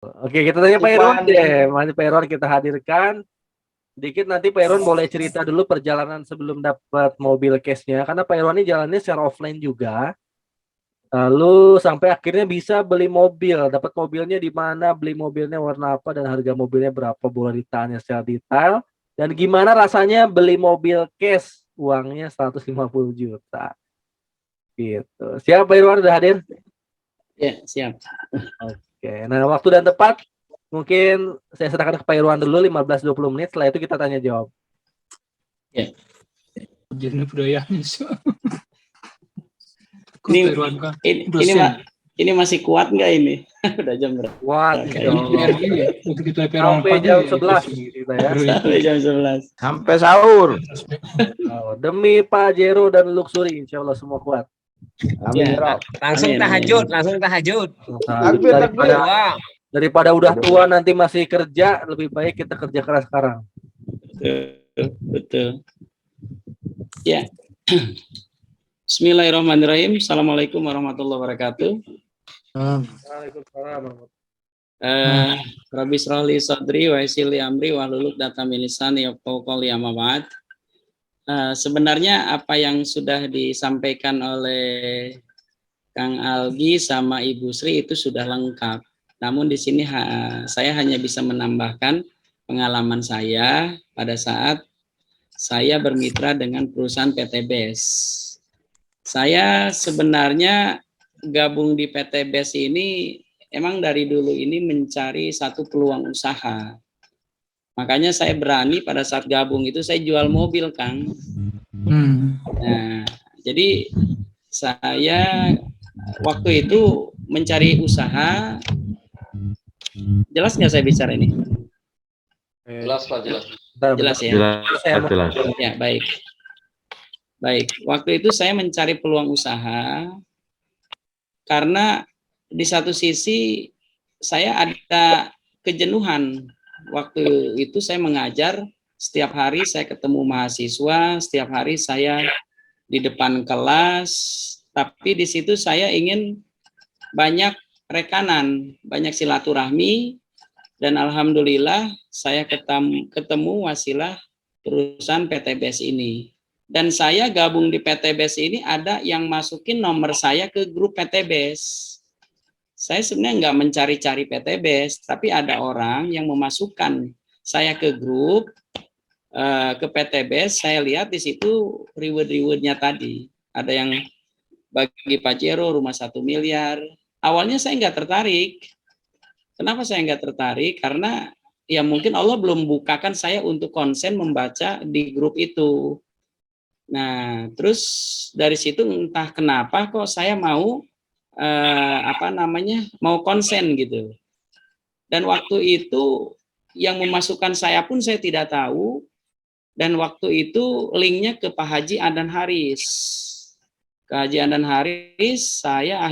Oke, kita tanya Pak Irwan deh. Mari Pak Irwan kita hadirkan. Dikit nanti Pak Irwan boleh cerita dulu perjalanan sebelum dapat mobil case-nya. Karena Pak Irwan ini jalannya secara offline juga. Lalu sampai akhirnya bisa beli mobil. Dapat mobilnya di mana, beli mobilnya warna apa, dan harga mobilnya berapa. Boleh ditanya secara detail. Dan gimana rasanya beli mobil case, uangnya 150 juta. Gitu. Siap Pak Irwan udah hadir? Ya, siap. Oke, nah waktu dan tepat mungkin saya serahkan ke Pak Irwan dulu 15-20 menit, setelah itu kita tanya jawab. Ya. Jadi budaya ini masih kuat nggak ini? Udah jam berapa? Kuat. Sampai jam 11 kita ya. Sampai jam 11. Sampai sahur. Demi Pak Jero dan Luxury, insya Allah semua kuat. Amin. Ya, langsung tahajud, langsung tahajud. Daripada udah tua nanti masih kerja, lebih baik kita kerja keras sekarang. Betul. Ya. Bismillahirrahmanirrahim. Assalamualaikum warahmatullahi wabarakatuh. Waalaikumsalam. Rabbi shrahli sadri wa yassir li amri wahlul 'uqdatam min lisani yafqahu qawli amma ba'd. Sebenarnya apa yang sudah disampaikan oleh Kang Algi sama Ibu Sri itu sudah lengkap. Namun di sini saya hanya bisa menambahkan pengalaman saya pada saat saya bermitra dengan perusahaan PT BES. Saya sebenarnya gabung di PT BES ini emang dari dulu ini mencari satu peluang usaha. Makanya saya berani pada saat gabung itu saya jual mobil, Kang. Nah, jadi saya waktu itu mencari usaha. Jelas nggak saya bicara ini? Jelas Pak, jelas. Jelas ya? Jelas. Ya, baik. Baik, waktu itu saya mencari peluang usaha karena di satu sisi saya ada kejenuhan. Waktu itu saya mengajar, setiap hari saya ketemu mahasiswa, setiap hari saya di depan kelas, tapi di situ saya ingin banyak rekanan, banyak silaturahmi, dan alhamdulillah saya ketemu wasilah perusahaan PT BES ini. Dan saya gabung di PT BES ini ada yang masukin nomor saya ke grup PT BES. Saya sebenarnya nggak mencari-cari PT BES, tapi ada orang yang memasukkan saya ke grup, ke PT BES. Saya lihat di situ reward-rewardnya tadi. Ada yang bagi Pajero rumah 1 miliar. Awalnya saya nggak tertarik. Kenapa saya nggak tertarik? Karena ya mungkin Allah belum bukakan saya untuk konsen membaca di grup itu. Nah, terus dari situ entah kenapa kok saya mau mau konsen gitu. Dan waktu itu yang memasukkan saya pun saya tidak tahu. Dan waktu itu linknya ke Pak Haji Andan Haris. Ke Haji Andan Haris, saya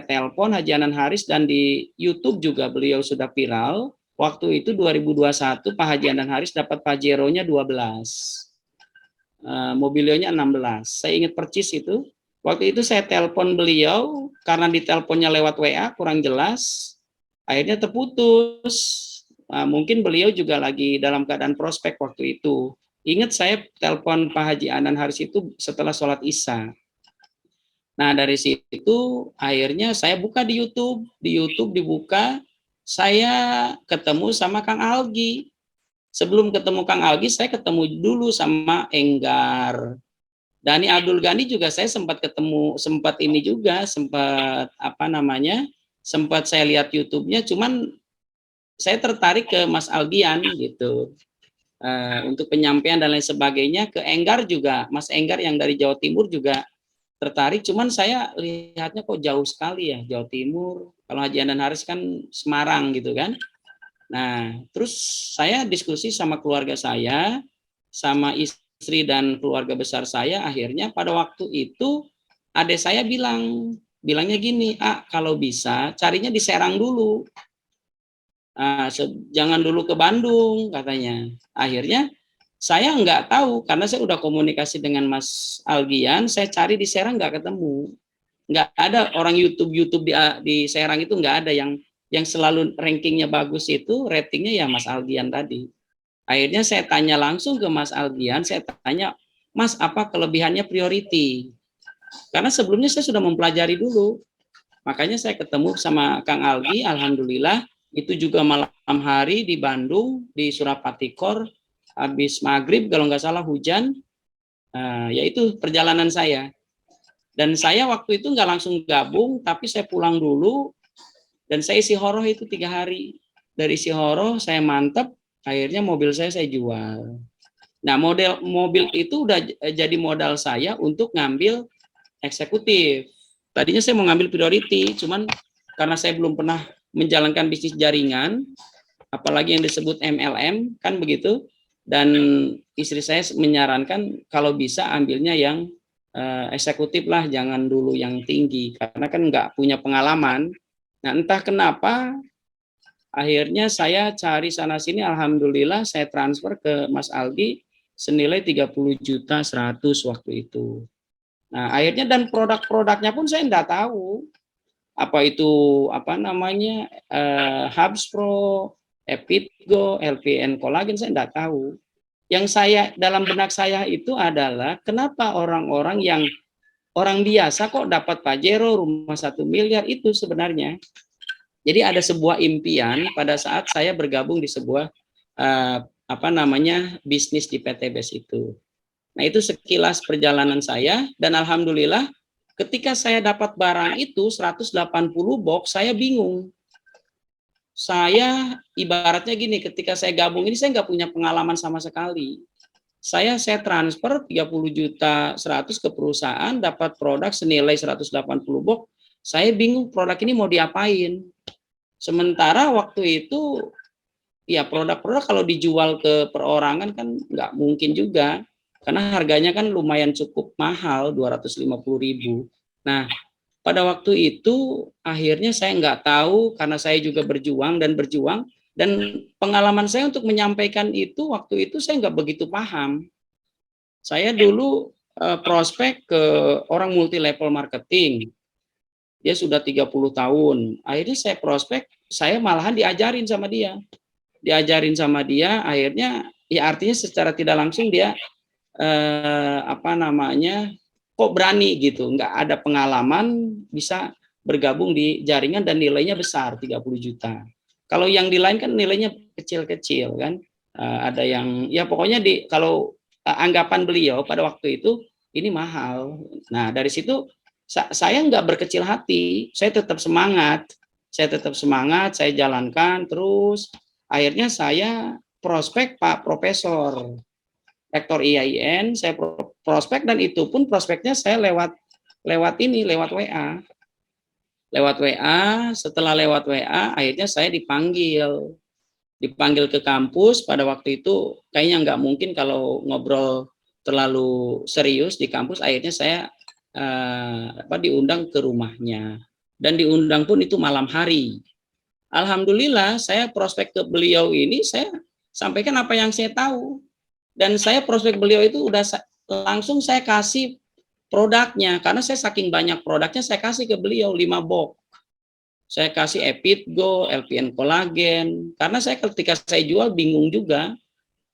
telepon Haji Andan Haris, dan di YouTube juga beliau sudah viral. Waktu itu 2021 Pak Haji Andan Haris dapat Pajero-nya 12. Mobilionya 16. Saya ingat percis itu. Waktu itu saya telepon beliau, karena diteleponnya lewat WA kurang jelas, akhirnya terputus. Mungkin beliau juga lagi dalam keadaan prospek waktu itu. Ingat saya telepon Pak Haji Andan Haris itu setelah sholat Isya. Nah, dari situ akhirnya saya buka di YouTube. Di YouTube dibuka, saya ketemu sama Kang Algi. Sebelum ketemu Kang Algi, saya ketemu dulu sama Enggar. Dani Abdul Ghani juga saya sempat ketemu, sempat saya lihat YouTube-nya, cuman saya tertarik ke Mas Algian gitu. Untuk penyampaian dan lain sebagainya. Ke Enggar juga, Mas Enggar yang dari Jawa Timur juga tertarik, cuman saya lihatnya kok jauh sekali ya, Jawa Timur. Kalau Haji Andan Haris kan Semarang gitu kan. Nah, terus saya diskusi sama keluarga saya, sama istri dan keluarga besar saya. Akhirnya pada waktu itu adik saya bilangnya gini, kalau bisa carinya di Serang dulu, jangan dulu ke Bandung katanya. Akhirnya saya nggak tahu, karena saya udah komunikasi dengan Mas Algian, saya cari di Serang nggak ketemu, nggak ada orang YouTube di Serang itu, nggak ada yang yang selalu rankingnya bagus itu ratingnya ya Mas Aldian tadi. Akhirnya saya tanya langsung ke Mas Aldian, saya tanya, Mas, apa kelebihannya priority? Karena sebelumnya saya sudah mempelajari dulu. Makanya saya ketemu sama Kang Aldi, alhamdulillah, itu juga malam hari di Bandung, di Surapatikor, habis maghrib kalau nggak salah hujan, yaitu perjalanan saya. Dan saya waktu itu nggak langsung gabung, tapi saya pulang dulu, dan saya isi horoh itu 3 hari. Dari isi horoh saya mantep, akhirnya mobil saya jual. Nah, mobil itu udah jadi modal saya untuk ngambil eksekutif. Tadinya saya mau ngambil priority, cuman karena saya belum pernah menjalankan bisnis jaringan, apalagi yang disebut MLM, kan begitu. Dan istri saya menyarankan kalau bisa ambilnya yang eksekutif lah, jangan dulu yang tinggi, karena kan nggak punya pengalaman. Nah, entah kenapa, akhirnya saya cari sana-sini, alhamdulillah saya transfer ke Mas Aldi senilai 30.100.000 waktu itu. Nah, akhirnya dan produk-produknya pun saya enggak tahu. Apa itu Hubs Pro, Epitgo, LPN Collagen, saya enggak tahu. Yang saya dalam benak saya itu adalah kenapa orang-orang yang orang biasa kok dapat Pajero rumah 1 miliar itu sebenarnya. Jadi ada sebuah impian pada saat saya bergabung di sebuah bisnis di PTBS itu. Nah, itu sekilas perjalanan saya, dan alhamdulillah ketika saya dapat barang itu 180 box, saya bingung. Saya ibaratnya gini, ketika saya gabung ini saya nggak punya pengalaman sama sekali. Saya transfer 30.100.000 ke perusahaan, dapat produk senilai 180 box. Saya bingung produk ini mau diapain. Sementara waktu itu ya produk-produk kalau dijual ke perorangan kan nggak mungkin juga, karena harganya kan lumayan cukup mahal, 250.000. Nah, pada waktu itu akhirnya saya nggak tahu, karena saya juga berjuang, dan pengalaman saya untuk menyampaikan itu waktu itu saya nggak begitu paham. Saya dulu prospek ke orang multi level marketing. Dia sudah 30 tahun. Akhirnya saya prospek, saya malahan diajarin sama dia. Akhirnya ya artinya secara tidak langsung dia kok berani gitu, nggak ada pengalaman bisa bergabung di jaringan dan nilainya besar 30 juta. Kalau yang di lain kan nilainya kecil-kecil kan. Ada yang ya pokoknya kalau anggapan beliau pada waktu itu ini mahal. Nah, dari situ saya nggak berkecil hati, saya tetap semangat, saya jalankan terus. Akhirnya saya prospek Pak Profesor Rektor IAIN, saya prospek, dan itu pun prospeknya saya lewat WA. Setelah lewat WA, akhirnya saya dipanggil ke kampus. Pada waktu itu kayaknya nggak mungkin kalau ngobrol terlalu serius di kampus. Akhirnya saya diundang ke rumahnya, dan diundang pun itu malam hari. Alhamdulillah saya prospek ke beliau ini, saya sampaikan apa yang saya tahu, dan saya prospek beliau itu udah langsung saya kasih produknya, karena saya saking banyak produknya saya kasih ke beliau 5 box. Saya kasih Epitgo, LPN Collagen, karena saya ketika saya jual bingung juga.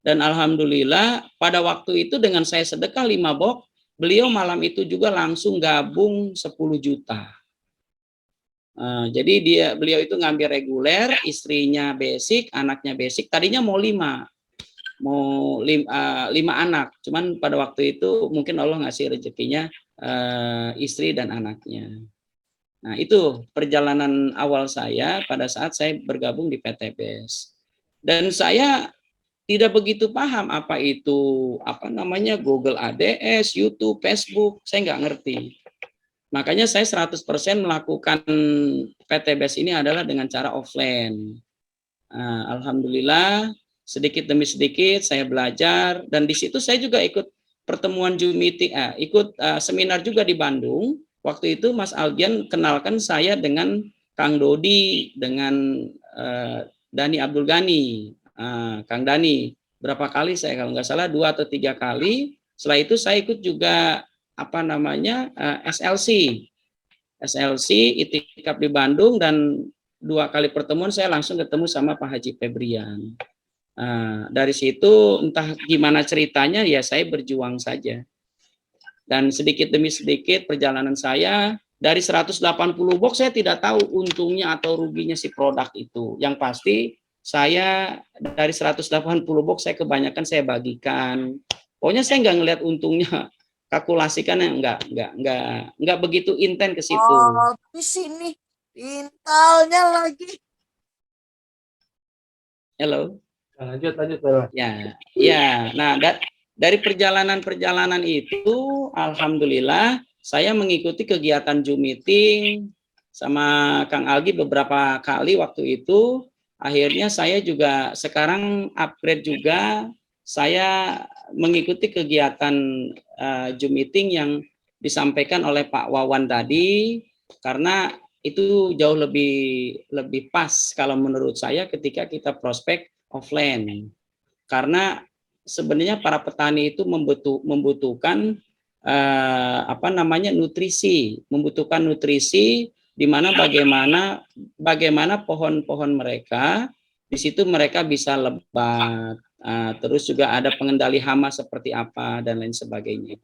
Dan alhamdulillah pada waktu itu dengan saya sedekah 5 box, beliau malam itu juga langsung gabung 10 juta. Jadi beliau itu ngambil reguler, istrinya basic, anaknya basic. Tadinya mau 5 anak, cuman pada waktu itu mungkin Allah ngasih rezekinya istri dan anaknya. Nah, itu perjalanan awal saya pada saat saya bergabung di PTBS. Dan saya tidak begitu paham apa itu Google ADS, YouTube, Facebook, saya nggak ngerti. Makanya saya 100% melakukan PTBS ini adalah dengan cara offline. Alhamdulillah sedikit demi sedikit saya belajar, dan di situ saya juga ikut pertemuan Zoom meeting, ikut seminar juga di Bandung. Waktu itu Mas Aldian kenalkan saya dengan Kang Dodi, dengan Dani Abdul Ghani, Kang Dani. Berapa kali saya kalau nggak salah 2 atau 3 kali. Setelah itu saya ikut juga SLC Itikaf di Bandung, dan 2 kali pertemuan saya langsung ketemu sama Pak Haji Febrian. Dari situ entah gimana ceritanya ya saya berjuang saja. Dan sedikit demi sedikit perjalanan saya dari 180 box saya tidak tahu untungnya atau ruginya si produk itu. Yang pasti saya dari 180 box saya kebanyakan saya bagikan. Pokoknya saya nggak ngelihat untungnya, kalkulasikan nggak begitu intens ke situ. Oh, di sini Intalnya lagi. Halo. Lanjut Pak. Ya. Nah, dari perjalanan itu, alhamdulillah saya mengikuti kegiatan Zoom meeting sama Kang Algi beberapa kali waktu itu. Akhirnya saya juga sekarang upgrade juga. Saya mengikuti kegiatan Zoom meeting yang disampaikan oleh Pak Wawan tadi, karena itu jauh lebih pas kalau menurut saya ketika kita prospek offline, karena sebenarnya para petani itu membutuhkan membutuhkan nutrisi di mana bagaimana pohon-pohon mereka di situ mereka bisa lebat, terus juga ada pengendali hama seperti apa dan lain sebagainya.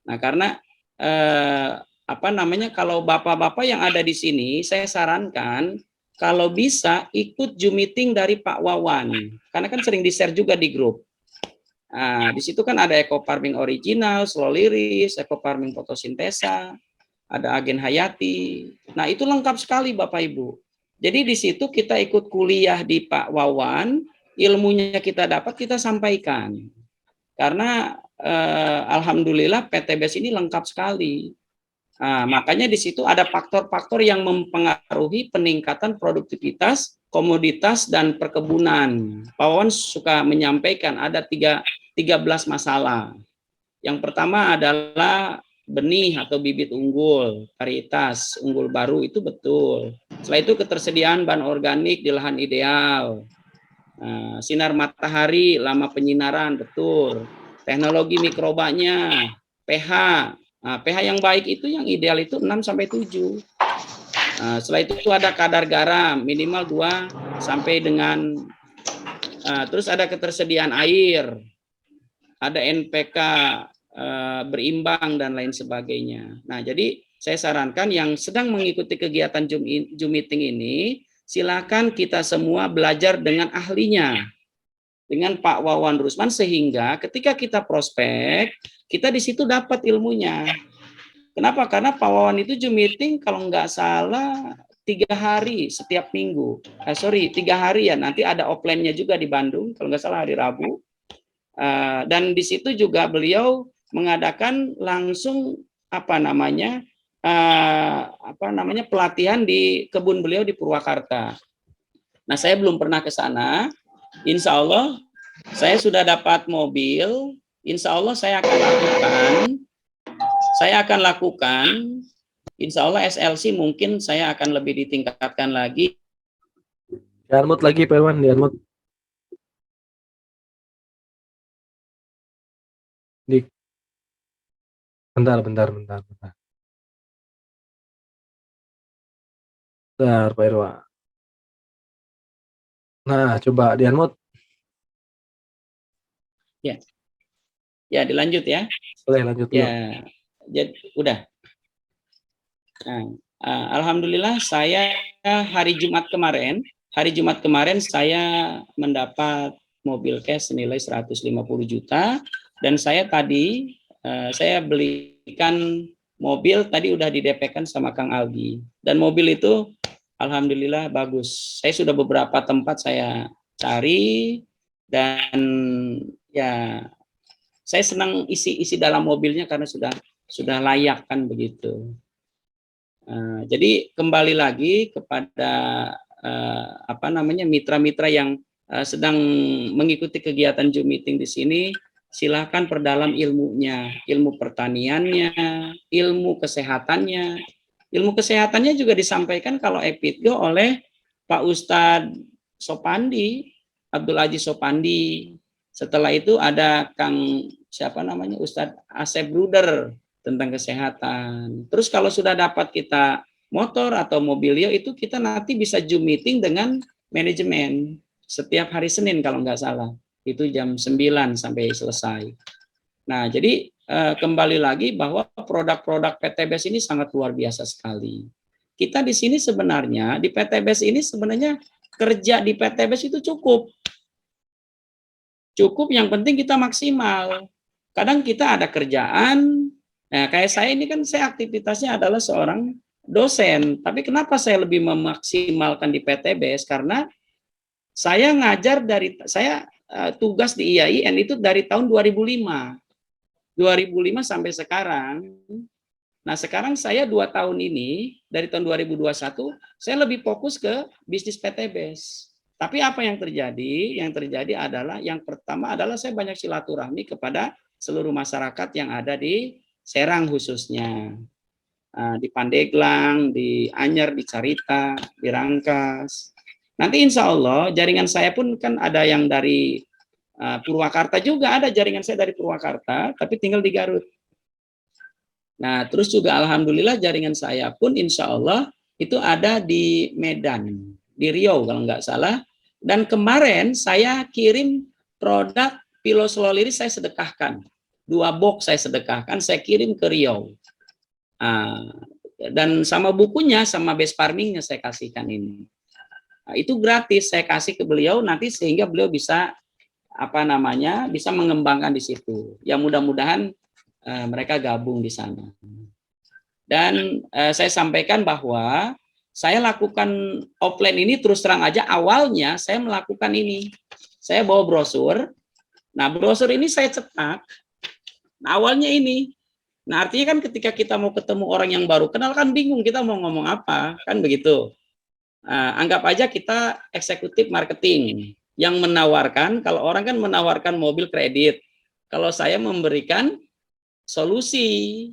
Nah, karena kalau bapak-bapak yang ada di sini saya sarankan kalau bisa ikut Zoom meeting dari Pak Wawan, karena kan sering di-share juga di grup. Di situ kan ada Eco Farming Original, Slow Liris, Eco Farming Fotosintesa, ada Agen Hayati. Nah, itu lengkap sekali Bapak Ibu. Jadi di situ kita ikut kuliah di Pak Wawan, ilmunya kita dapat, kita sampaikan. Karena alhamdulillah PTBS ini lengkap sekali. Makanya di situ ada faktor-faktor yang mempengaruhi peningkatan produktivitas, komoditas, dan perkebunan. Pak Wawan suka menyampaikan ada 13 masalah. Yang pertama adalah benih atau bibit unggul, varietas unggul baru, itu betul. Setelah itu ketersediaan bahan organik di lahan ideal. Sinar matahari, lama penyinaran, betul. Teknologi mikrobanya, pH. pH yang baik itu yang ideal itu 6-7. Setelah itu ada kadar garam minimal 2 sampai dengan terus ada ketersediaan air, ada NPK berimbang dan lain sebagainya. Nah, jadi saya sarankan yang sedang mengikuti kegiatan Zoom meeting ini, silakan kita semua belajar dengan ahlinya, dengan Pak Wawan Rusman, sehingga ketika kita prospek, kita di situ dapat ilmunya. Kenapa? Karena Pak Wawan itu Zoom meeting kalau nggak salah 3 hari setiap minggu. 3 hari ya, nanti ada offline-nya juga di Bandung, kalau nggak salah hari Rabu. Dan di situ juga beliau mengadakan langsung pelatihan di kebun beliau di Purwakarta. Nah, saya belum pernah ke sana. Insya Allah saya sudah dapat mobil. Insya Allah saya akan lakukan. Insya Allah SLC mungkin saya akan lebih ditingkatkan lagi. Dianmut lagi Pak Irwan, dianmut. Bentar. Bentar Pak Irwan. Nah, coba dianmut. Ya, dilanjut ya. Boleh lanjut dulu. Ya, jadi udah. Nah, alhamdulillah saya hari Jumat kemarin saya mendapat mobil cash senilai 150 juta, dan saya tadi saya belikan mobil tadi udah di-DP-kan sama Kang Algi, dan mobil itu alhamdulillah bagus. Saya sudah beberapa tempat saya cari, dan ya saya senang isi dalam mobilnya karena sudah layak kan begitu. Jadi kembali lagi kepada mitra-mitra yang sedang mengikuti kegiatan Zoom meeting di sini, silakan perdalam ilmunya, ilmu pertaniannya, ilmu kesehatannya. Ilmu kesehatannya juga disampaikan kalau Epitgo oleh Pak Ustadz Sopandi, Abdul Aziz Sopandi. Setelah itu ada Ustadz Asep Bruder tentang kesehatan. Terus kalau sudah dapat kita motor atau mobilio itu kita nanti bisa Zoom meeting dengan manajemen setiap hari Senin kalau nggak salah. Itu jam 9 sampai selesai. Nah, jadi kembali lagi bahwa produk-produk PTBS ini sangat luar biasa sekali. Kita di sini sebenarnya, di PTBS ini sebenarnya kerja di PTBS itu cukup. Cukup, yang penting kita maksimal. Kadang kita ada kerjaan, nah kayak saya ini kan saya aktivitasnya adalah seorang dosen. Tapi kenapa saya lebih memaksimalkan di PTBS? Karena saya ngajar saya tugas di IAIN itu dari tahun 2005 sampai sekarang. Nah, sekarang saya 2 tahun ini, dari tahun 2021, saya lebih fokus ke bisnis PTBS. Tapi apa yang terjadi? Yang terjadi adalah, yang pertama adalah saya banyak silaturahmi kepada seluruh masyarakat yang ada di Serang khususnya. Di Pandeglang, di Anyer, di Carita, di Rangkas. Nanti insya Allah jaringan saya pun kan ada yang dari Purwakarta juga, ada jaringan saya dari Purwakarta, tapi tinggal di Garut. Nah, terus juga alhamdulillah jaringan saya pun insya Allah itu ada di Medan, di Riau kalau nggak salah. Dan kemarin saya kirim produk Piloslolir saya sedekahkan. 2 box saya sedekahkan, saya kirim ke Riau. Dan sama bukunya, sama base farmingnya saya kasihkan ini. Nah, itu gratis saya kasih ke beliau nanti sehingga beliau bisa bisa mengembangkan di situ. Ya mudah-mudahan mereka gabung di sana. Dan saya sampaikan bahwa saya lakukan offline ini terus terang aja awalnya saya melakukan ini. Saya bawa brosur. Nah, brosur ini saya cetak. Nah, awalnya ini. Nah, artinya kan ketika kita mau ketemu orang yang baru kenal kan bingung kita mau ngomong apa, kan begitu. Anggap aja kita eksekutif marketing yang menawarkan, kalau orang kan menawarkan mobil kredit. Kalau saya memberikan solusi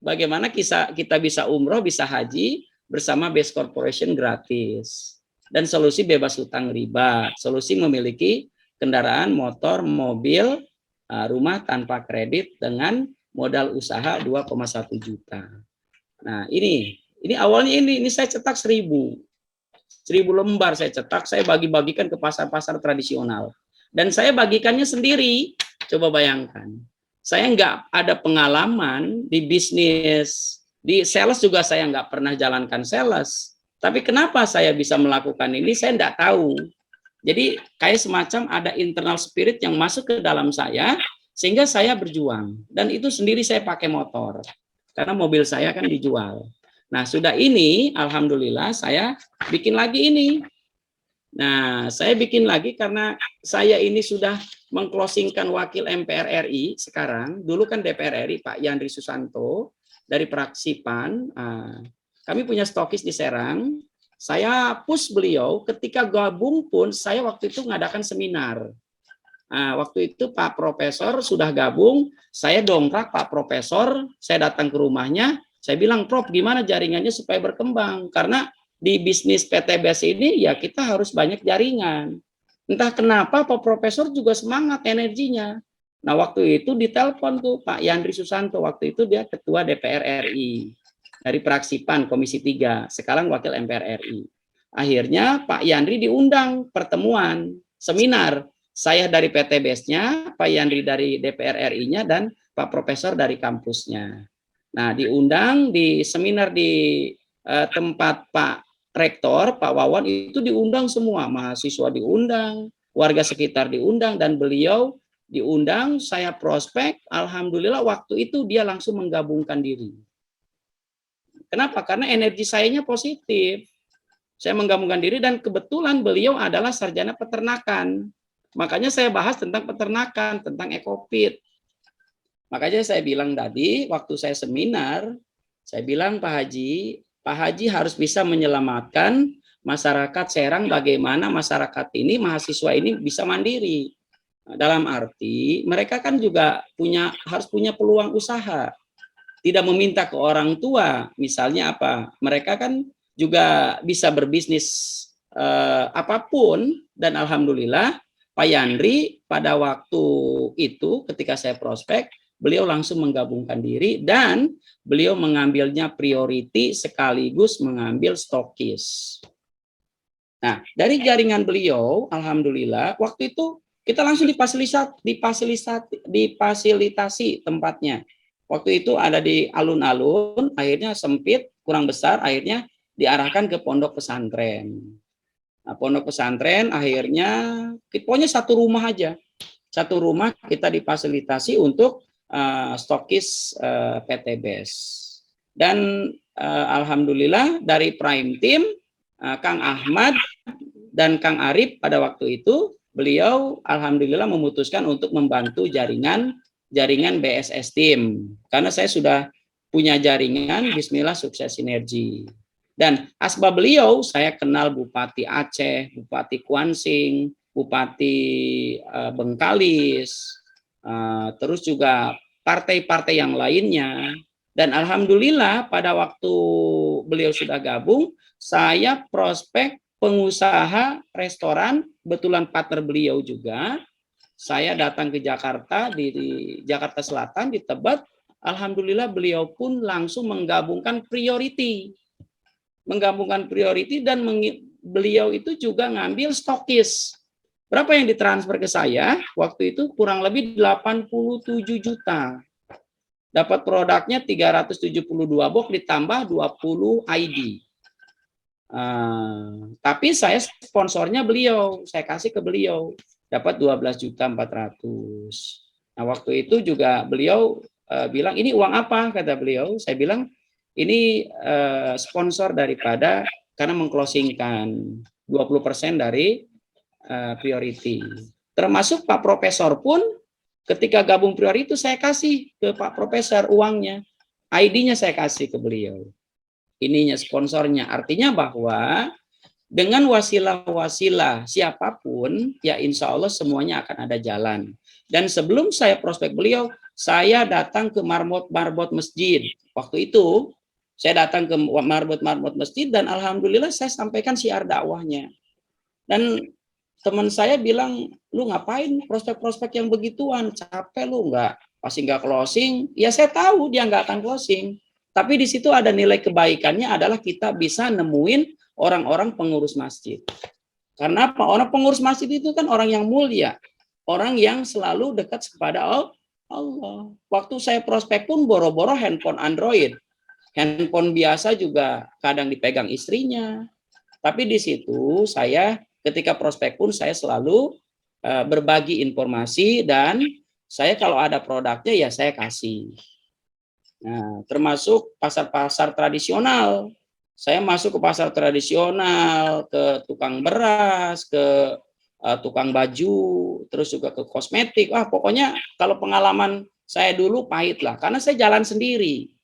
bagaimana kita bisa umroh, bisa haji bersama Base Corporation gratis. Dan solusi bebas hutang riba, solusi memiliki kendaraan, motor, mobil, rumah tanpa kredit dengan modal usaha 2,1 juta. Nah, ini awalnya ini saya cetak 1000 lembar saya cetak, saya bagi-bagikan ke pasar-pasar tradisional. Dan saya bagikannya sendiri. Coba bayangkan. Saya nggak ada pengalaman di bisnis, di sales juga saya nggak pernah jalankan sales. Tapi kenapa saya bisa melakukan ini, saya nggak tahu. Jadi kayak semacam ada internal spirit yang masuk ke dalam saya, sehingga saya berjuang. Dan itu sendiri saya pakai motor. Karena mobil saya kan dijual. Nah, sudah ini, alhamdulillah saya bikin lagi ini. Nah, saya bikin lagi karena saya ini sudah mengclosingkan wakil MPR RI sekarang. Dulu kan DPR RI Pak Yandri Susanto dari fraksi PAN. Kami punya stokis di Serang. Saya push beliau ketika gabung pun saya waktu itu ngadakan seminar. Waktu itu Pak Profesor sudah gabung, saya dongkrak Pak Profesor, saya datang ke rumahnya. Saya bilang, Prof, gimana jaringannya supaya berkembang? Karena di bisnis PTBS ini ya kita harus banyak jaringan. Entah kenapa Pak Profesor juga semangat energinya. Nah, waktu itu ditelepon tuh Pak Yandri Susanto, waktu itu dia Ketua DPR RI dari fraksi PAN Komisi 3, sekarang Wakil MPR RI. Akhirnya Pak Yandri diundang pertemuan, seminar. Saya dari PTBS-nya, Pak Yandri dari DPR RI-nya, dan Pak Profesor dari kampusnya. Nah, diundang di seminar di tempat Pak Rektor, Pak Wawan, itu diundang semua. Mahasiswa diundang, warga sekitar diundang, dan beliau diundang, saya prospek. Alhamdulillah waktu itu dia langsung menggabungkan diri. Kenapa? Karena energi sayanya positif. Saya menggabungkan diri dan kebetulan beliau adalah sarjana peternakan. Makanya saya bahas tentang peternakan, tentang ekofit. Makanya saya bilang tadi, waktu saya seminar, saya bilang Pak Haji harus bisa menyelamatkan masyarakat Serang, bagaimana masyarakat ini, mahasiswa ini bisa mandiri. Dalam arti, mereka kan juga harus punya peluang usaha. Tidak meminta ke orang tua, misalnya apa? Mereka kan juga bisa berbisnis apapun, dan alhamdulillah Pak Yandri pada waktu itu ketika saya prospek, beliau langsung menggabungkan diri dan beliau mengambilnya priority sekaligus mengambil stokis. Nah, dari jaringan beliau, alhamdulillah, waktu itu kita langsung difasilitasi tempatnya. Waktu itu ada di alun-alun, akhirnya sempit, kurang besar, akhirnya diarahkan ke pondok pesantren. Nah, pondok pesantren akhirnya, pokoknya satu rumah aja. Satu rumah kita difasilitasi untuk stokis PTBS. Dan alhamdulillah dari Prime Team, Kang Ahmad dan Kang Arif pada waktu itu beliau alhamdulillah memutuskan untuk membantu jaringan BSS Team karena saya sudah punya jaringan, bismillah sukses sinergi. Dan asbab beliau saya kenal Bupati Aceh, Bupati Kuansing, Bupati Bengkalis, terus juga partai-partai yang lainnya. Dan alhamdulillah pada waktu beliau sudah gabung, saya prospek pengusaha restoran, betulan partner beliau juga. Saya datang ke Jakarta, di Jakarta Selatan, di Tebet. Alhamdulillah beliau pun langsung menggabungkan priority. Dan beliau itu juga ngambil stokis. Berapa yang ditransfer ke saya? Waktu itu kurang lebih 87 juta. Dapat produknya 372 box ditambah 20 ID. Tapi saya sponsornya beliau, saya kasih ke beliau, dapat 12.400.000. Nah, waktu itu juga beliau bilang, ini uang apa? Kata beliau. Saya bilang, ini sponsor daripada, karena mengclosingkan 20% dari priority. Termasuk Pak Profesor pun, ketika gabung priority itu saya kasih ke Pak Profesor uangnya. ID-nya saya kasih ke beliau. Ininya sponsornya, artinya bahwa dengan wasilah-wasilah siapapun, ya insya Allah semuanya akan ada jalan. Dan sebelum saya prospek beliau, saya datang ke marbot masjid. Waktu itu saya datang ke marbot masjid dan alhamdulillah saya sampaikan syiar dakwahnya. Dan teman saya bilang, lu ngapain prospek-prospek yang begituan, capek lu, pasti nggak closing. Ya saya tahu dia nggak akan closing. Tapi di situ ada nilai kebaikannya adalah kita bisa nemuin orang-orang pengurus masjid. Karena apa? Orang pengurus masjid itu kan orang yang mulia. Orang yang selalu dekat kepada Allah. Waktu saya prospek pun boro-boro handphone Android. Handphone biasa juga kadang dipegang istrinya. Tapi di situ saya ketika prospek pun saya selalu berbagi informasi dan saya kalau ada produknya ya saya kasih. Nah, termasuk pasar-pasar tradisional. Saya masuk ke pasar tradisional, ke tukang beras, ke tukang baju, terus juga ke kosmetik. Wah, pokoknya kalau pengalaman saya dulu pahit lah, karena saya jalan sendiri.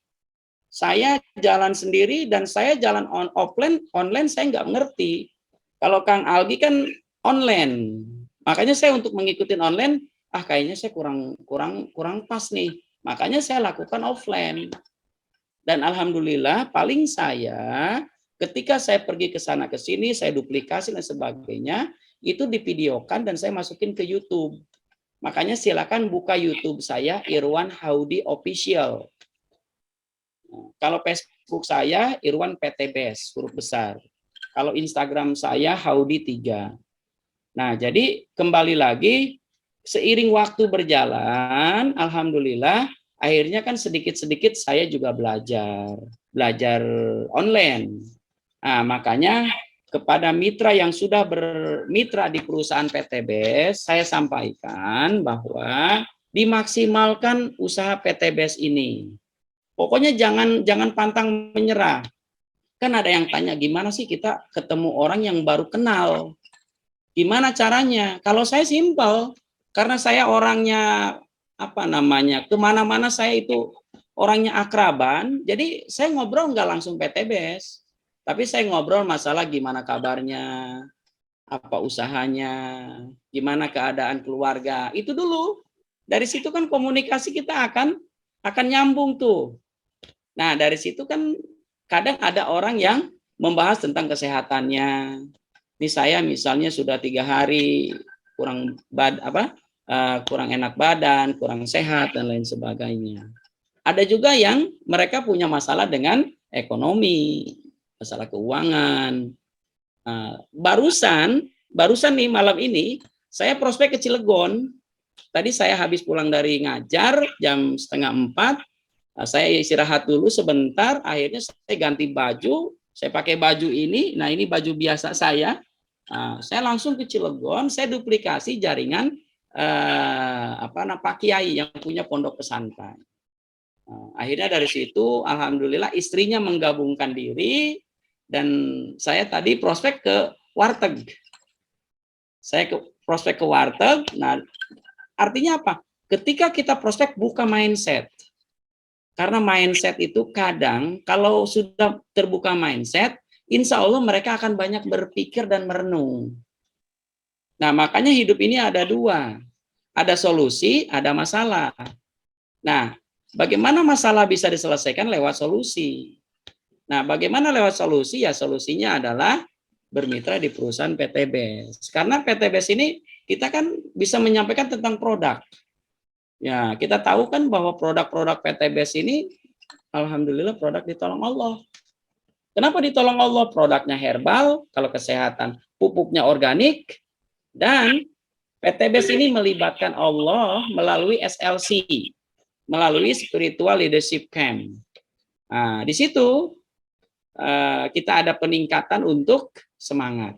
Saya jalan sendiri dan saya jalan offline, online saya nggak ngerti. Kalau Kang Algi kan online, makanya saya untuk mengikuti online, kayaknya saya kurang pas nih. Makanya saya lakukan offline. Dan alhamdulillah paling saya ketika saya pergi ke sana ke sini, saya duplikasi dan sebagainya, itu divideokan dan saya masukin ke YouTube. Makanya silakan buka YouTube saya Irwan Haudi Official. Kalau Facebook saya Irwan PTBS huruf besar. Kalau Instagram saya Haudi 3. Nah, jadi kembali lagi seiring waktu berjalan, alhamdulillah, akhirnya kan sedikit-sedikit saya juga belajar online. Nah, makanya kepada mitra yang sudah bermitra di perusahaan PTBS, saya sampaikan bahwa dimaksimalkan usaha PTBS ini. Pokoknya jangan pantang menyerah. Kan ada yang tanya, gimana sih kita ketemu orang yang baru kenal? Gimana caranya? Kalau saya simpel. Karena saya orangnya kemana-mana saya itu orangnya akraban, jadi saya ngobrol nggak langsung PTBS, tapi saya ngobrol masalah gimana kabarnya, apa usahanya, gimana keadaan keluarga, itu dulu. Dari situ kan komunikasi kita akan nyambung tuh. Nah dari situ kan kadang ada orang yang membahas tentang kesehatannya. Ini saya misalnya sudah 3 hari kurang enak badan, kurang sehat, dan lain sebagainya. Ada juga yang mereka punya masalah dengan ekonomi, masalah keuangan. Barusan nih malam ini, saya prospek ke Cilegon. Tadi saya habis pulang dari ngajar jam 3:30. Saya istirahat dulu sebentar, akhirnya saya ganti baju, saya pakai baju ini, nah ini baju biasa saya. Saya langsung ke Cilegon, saya duplikasi jaringan Pak Kiai yang punya pondok pesantren. Akhirnya dari situ, alhamdulillah istrinya menggabungkan diri, dan saya tadi prospek ke warteg. Saya prospek ke warteg. Nah, artinya apa? Ketika kita prospek buka mindset. Karena mindset itu kadang kalau sudah terbuka mindset, insya Allah mereka akan banyak berpikir dan merenung. Nah, makanya hidup ini ada dua. Ada solusi, ada masalah. Nah, bagaimana masalah bisa diselesaikan lewat solusi? Nah, bagaimana lewat solusi? Ya, solusinya adalah bermitra di perusahaan PTBS. Karena PTBS ini kita kan bisa menyampaikan tentang produk. Ya, kita tahu kan bahwa produk-produk PTBS ini, alhamdulillah produk ditolong Allah. Kenapa ditolong Allah? Produknya herbal, kalau kesehatan, pupuknya organik, dan PTBS ini melibatkan Allah melalui SLC, melalui Spiritual Leadership Camp. Nah, di situ kita ada peningkatan untuk semangat.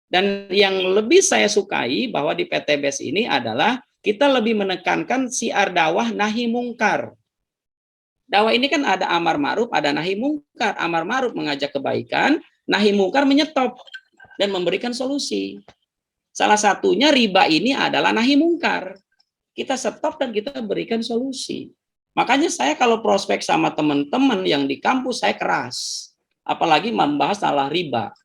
Dan yang lebih saya sukai bahwa di PTBS ini adalah kita lebih menekankan siar dakwah nahi mungkar. Dakwah ini kan ada amar ma'ruf, ada nahi mungkar. Amar ma'ruf mengajak kebaikan, nahi mungkar menyetop dan memberikan solusi. Salah satunya riba ini adalah nahi mungkar. Kita stop dan kita berikan solusi. Makanya saya kalau prospek sama teman-teman yang di kampus saya keras. Apalagi membahas salah riba.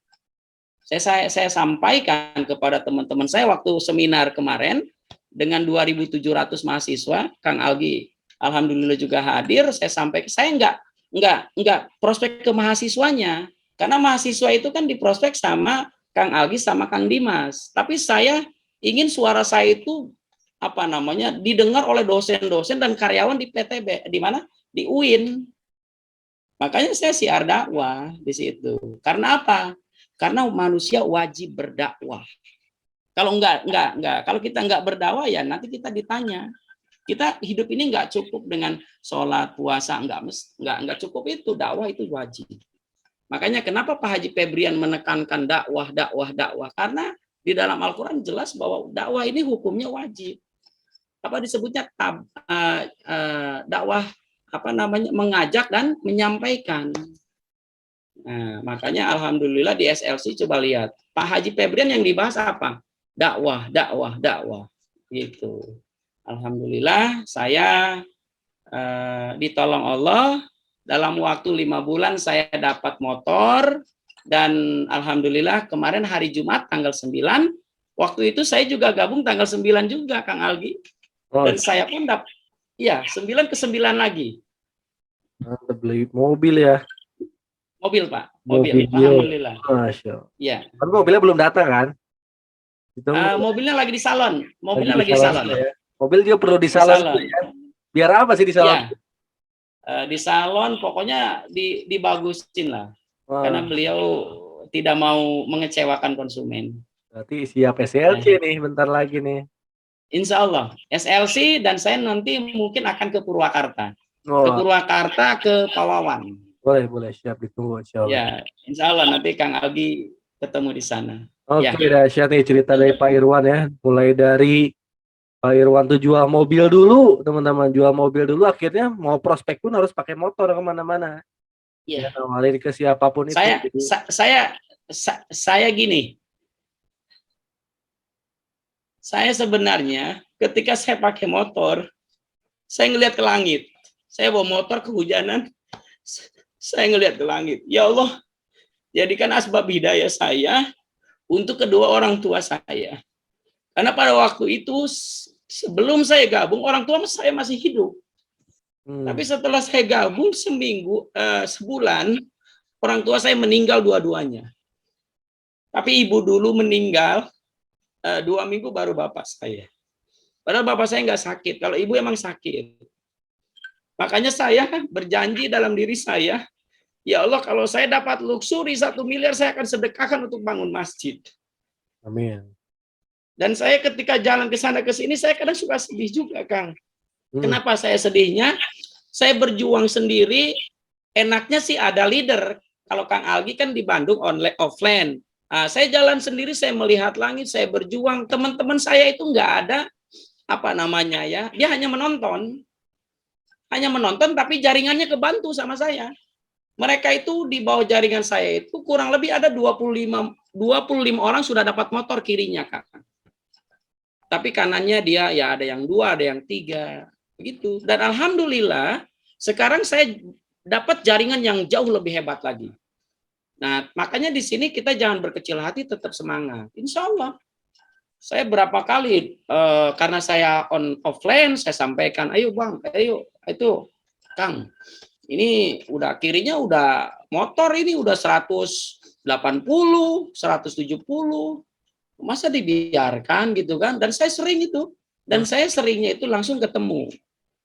Saya sampaikan kepada teman-teman saya waktu seminar kemarin, dengan 2.700 mahasiswa, Kang Algi alhamdulillah juga hadir. Saya sampaikan, saya enggak prospek ke mahasiswanya, karena mahasiswa itu kan diprospek sama Kang Algi sama Kang Dimas. Tapi saya ingin suara saya itu didengar oleh dosen-dosen dan karyawan di PTB, di mana? Di UIN. Makanya saya siar dakwah di situ. Karena apa? Karena manusia wajib berdakwah. Kalau kalau kita enggak berdakwah, ya nanti kita ditanya. Kita hidup ini enggak cukup dengan sholat, puasa, enggak cukup itu. Dakwah itu wajib. Makanya kenapa Pak Haji Febrian menekankan dakwah. Karena di dalam Al-Quran jelas bahwa dakwah ini hukumnya wajib. Apa disebutnya dakwah mengajak dan menyampaikan. Nah, makanya alhamdulillah di SLC coba lihat Pak Haji Febrian yang dibahas apa? Dakwah gitu. Alhamdulillah saya ditolong Allah, dalam waktu 5 bulan saya dapat motor, dan alhamdulillah kemarin hari Jumat tanggal 9, waktu itu saya juga gabung tanggal 9 juga Kang Algi. Dan saya pun dapat 9 ke 9 lagi. Beli mobil ya. Mobil Pak, mobil. Alhamdulillah. Masya Allah. Ya. Tapi mobilnya belum datang kan? Mobilnya lagi di salon. Ya. Mobil juga perlu di salon. Ya. Biar apa sih di salon? Ya. Di salon pokoknya dibagusin lah. Karena beliau tidak mau mengecewakan konsumen. Berarti siap SLC nih bentar lagi nih. Insya Allah SLC, dan saya nanti mungkin akan ke Purwakarta. Ke Purwakarta, ke Pawawan. Boleh siap ditunggu insya Allah. Ya, insya Allah nanti Kang Algi ketemu di sana. Oke, dahsyat nih cerita dari Pak Irwan ya. Mulai dari Pak Irwan tuh jual mobil dulu, teman-teman, jual mobil dulu, akhirnya mau prospek pun harus pakai motor kemana-mana. Iya. Nawarin ke siapapun itu. Saya gini. Saya sebenarnya ketika saya pakai motor, saya ngelihat ke langit. Saya bawa motor kehujanan, saya ngelihat ke langit. Ya Allah, jadikan asbab hidayah saya untuk kedua orang tua saya. Karena pada waktu itu sebelum saya gabung, orang tua saya masih hidup. Tapi setelah saya gabung sebulan, orang tua saya meninggal dua-duanya. Tapi ibu dulu meninggal 2 minggu baru bapak saya. Padahal bapak saya nggak sakit. Kalau ibu emang sakit. Makanya saya berjanji dalam diri saya, ya Allah, kalau saya dapat luxury 1 miliar, saya akan sedekahkan untuk bangun masjid. Amin. Dan saya ketika jalan ke sana ke sini, saya kadang suka sedih juga, Kang. Kenapa saya sedihnya? Saya berjuang sendiri, enaknya sih ada leader. Kalau Kang Algi kan di Bandung online offline. Nah, saya jalan sendiri, saya melihat langit, saya berjuang. Teman-teman saya itu nggak ada apa namanya ya, dia hanya menonton. Hanya menonton, tapi jaringannya kebantu sama saya. Mereka itu di bawah jaringan saya itu kurang lebih ada 25 orang sudah dapat motor kirinya, Kak. Tapi kanannya dia ya ada yang 2, ada yang 3, begitu. Dan alhamdulillah sekarang saya dapat jaringan yang jauh lebih hebat lagi. Nah, makanya di sini kita jangan berkecil hati, tetap semangat. Insya Allah. Saya berapa kali karena saya offline, saya sampaikan, ayo Bang, ayo itu Kang, ini udah kirinya udah motor ini udah 180, 170, masa dibiarkan gitu kan? Dan saya sering itu, dan saya seringnya itu langsung ketemu.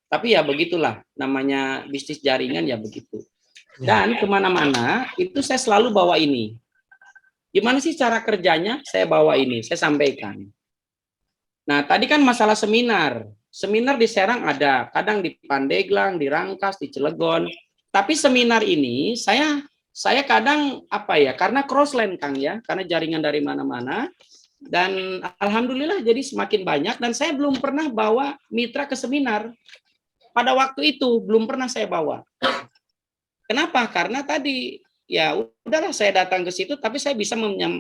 Tapi ya begitulah, namanya bisnis jaringan ya begitu. Dan kemana-mana itu saya selalu bawa ini. Gimana sih cara kerjanya? Saya bawa ini, saya sampaikan. Nah, tadi kan masalah seminar. Seminar di Serang ada, kadang di Pandeglang, di Rangkas, di Cilegon. Tapi seminar ini saya kadang apa ya? Karena crossline Kang ya, karena jaringan dari mana-mana. Dan alhamdulillah jadi semakin banyak dan saya belum pernah bawa mitra ke seminar. Pada waktu itu belum pernah saya bawa. Kenapa? Karena tadi ya udahlah saya datang ke situ tapi saya bisa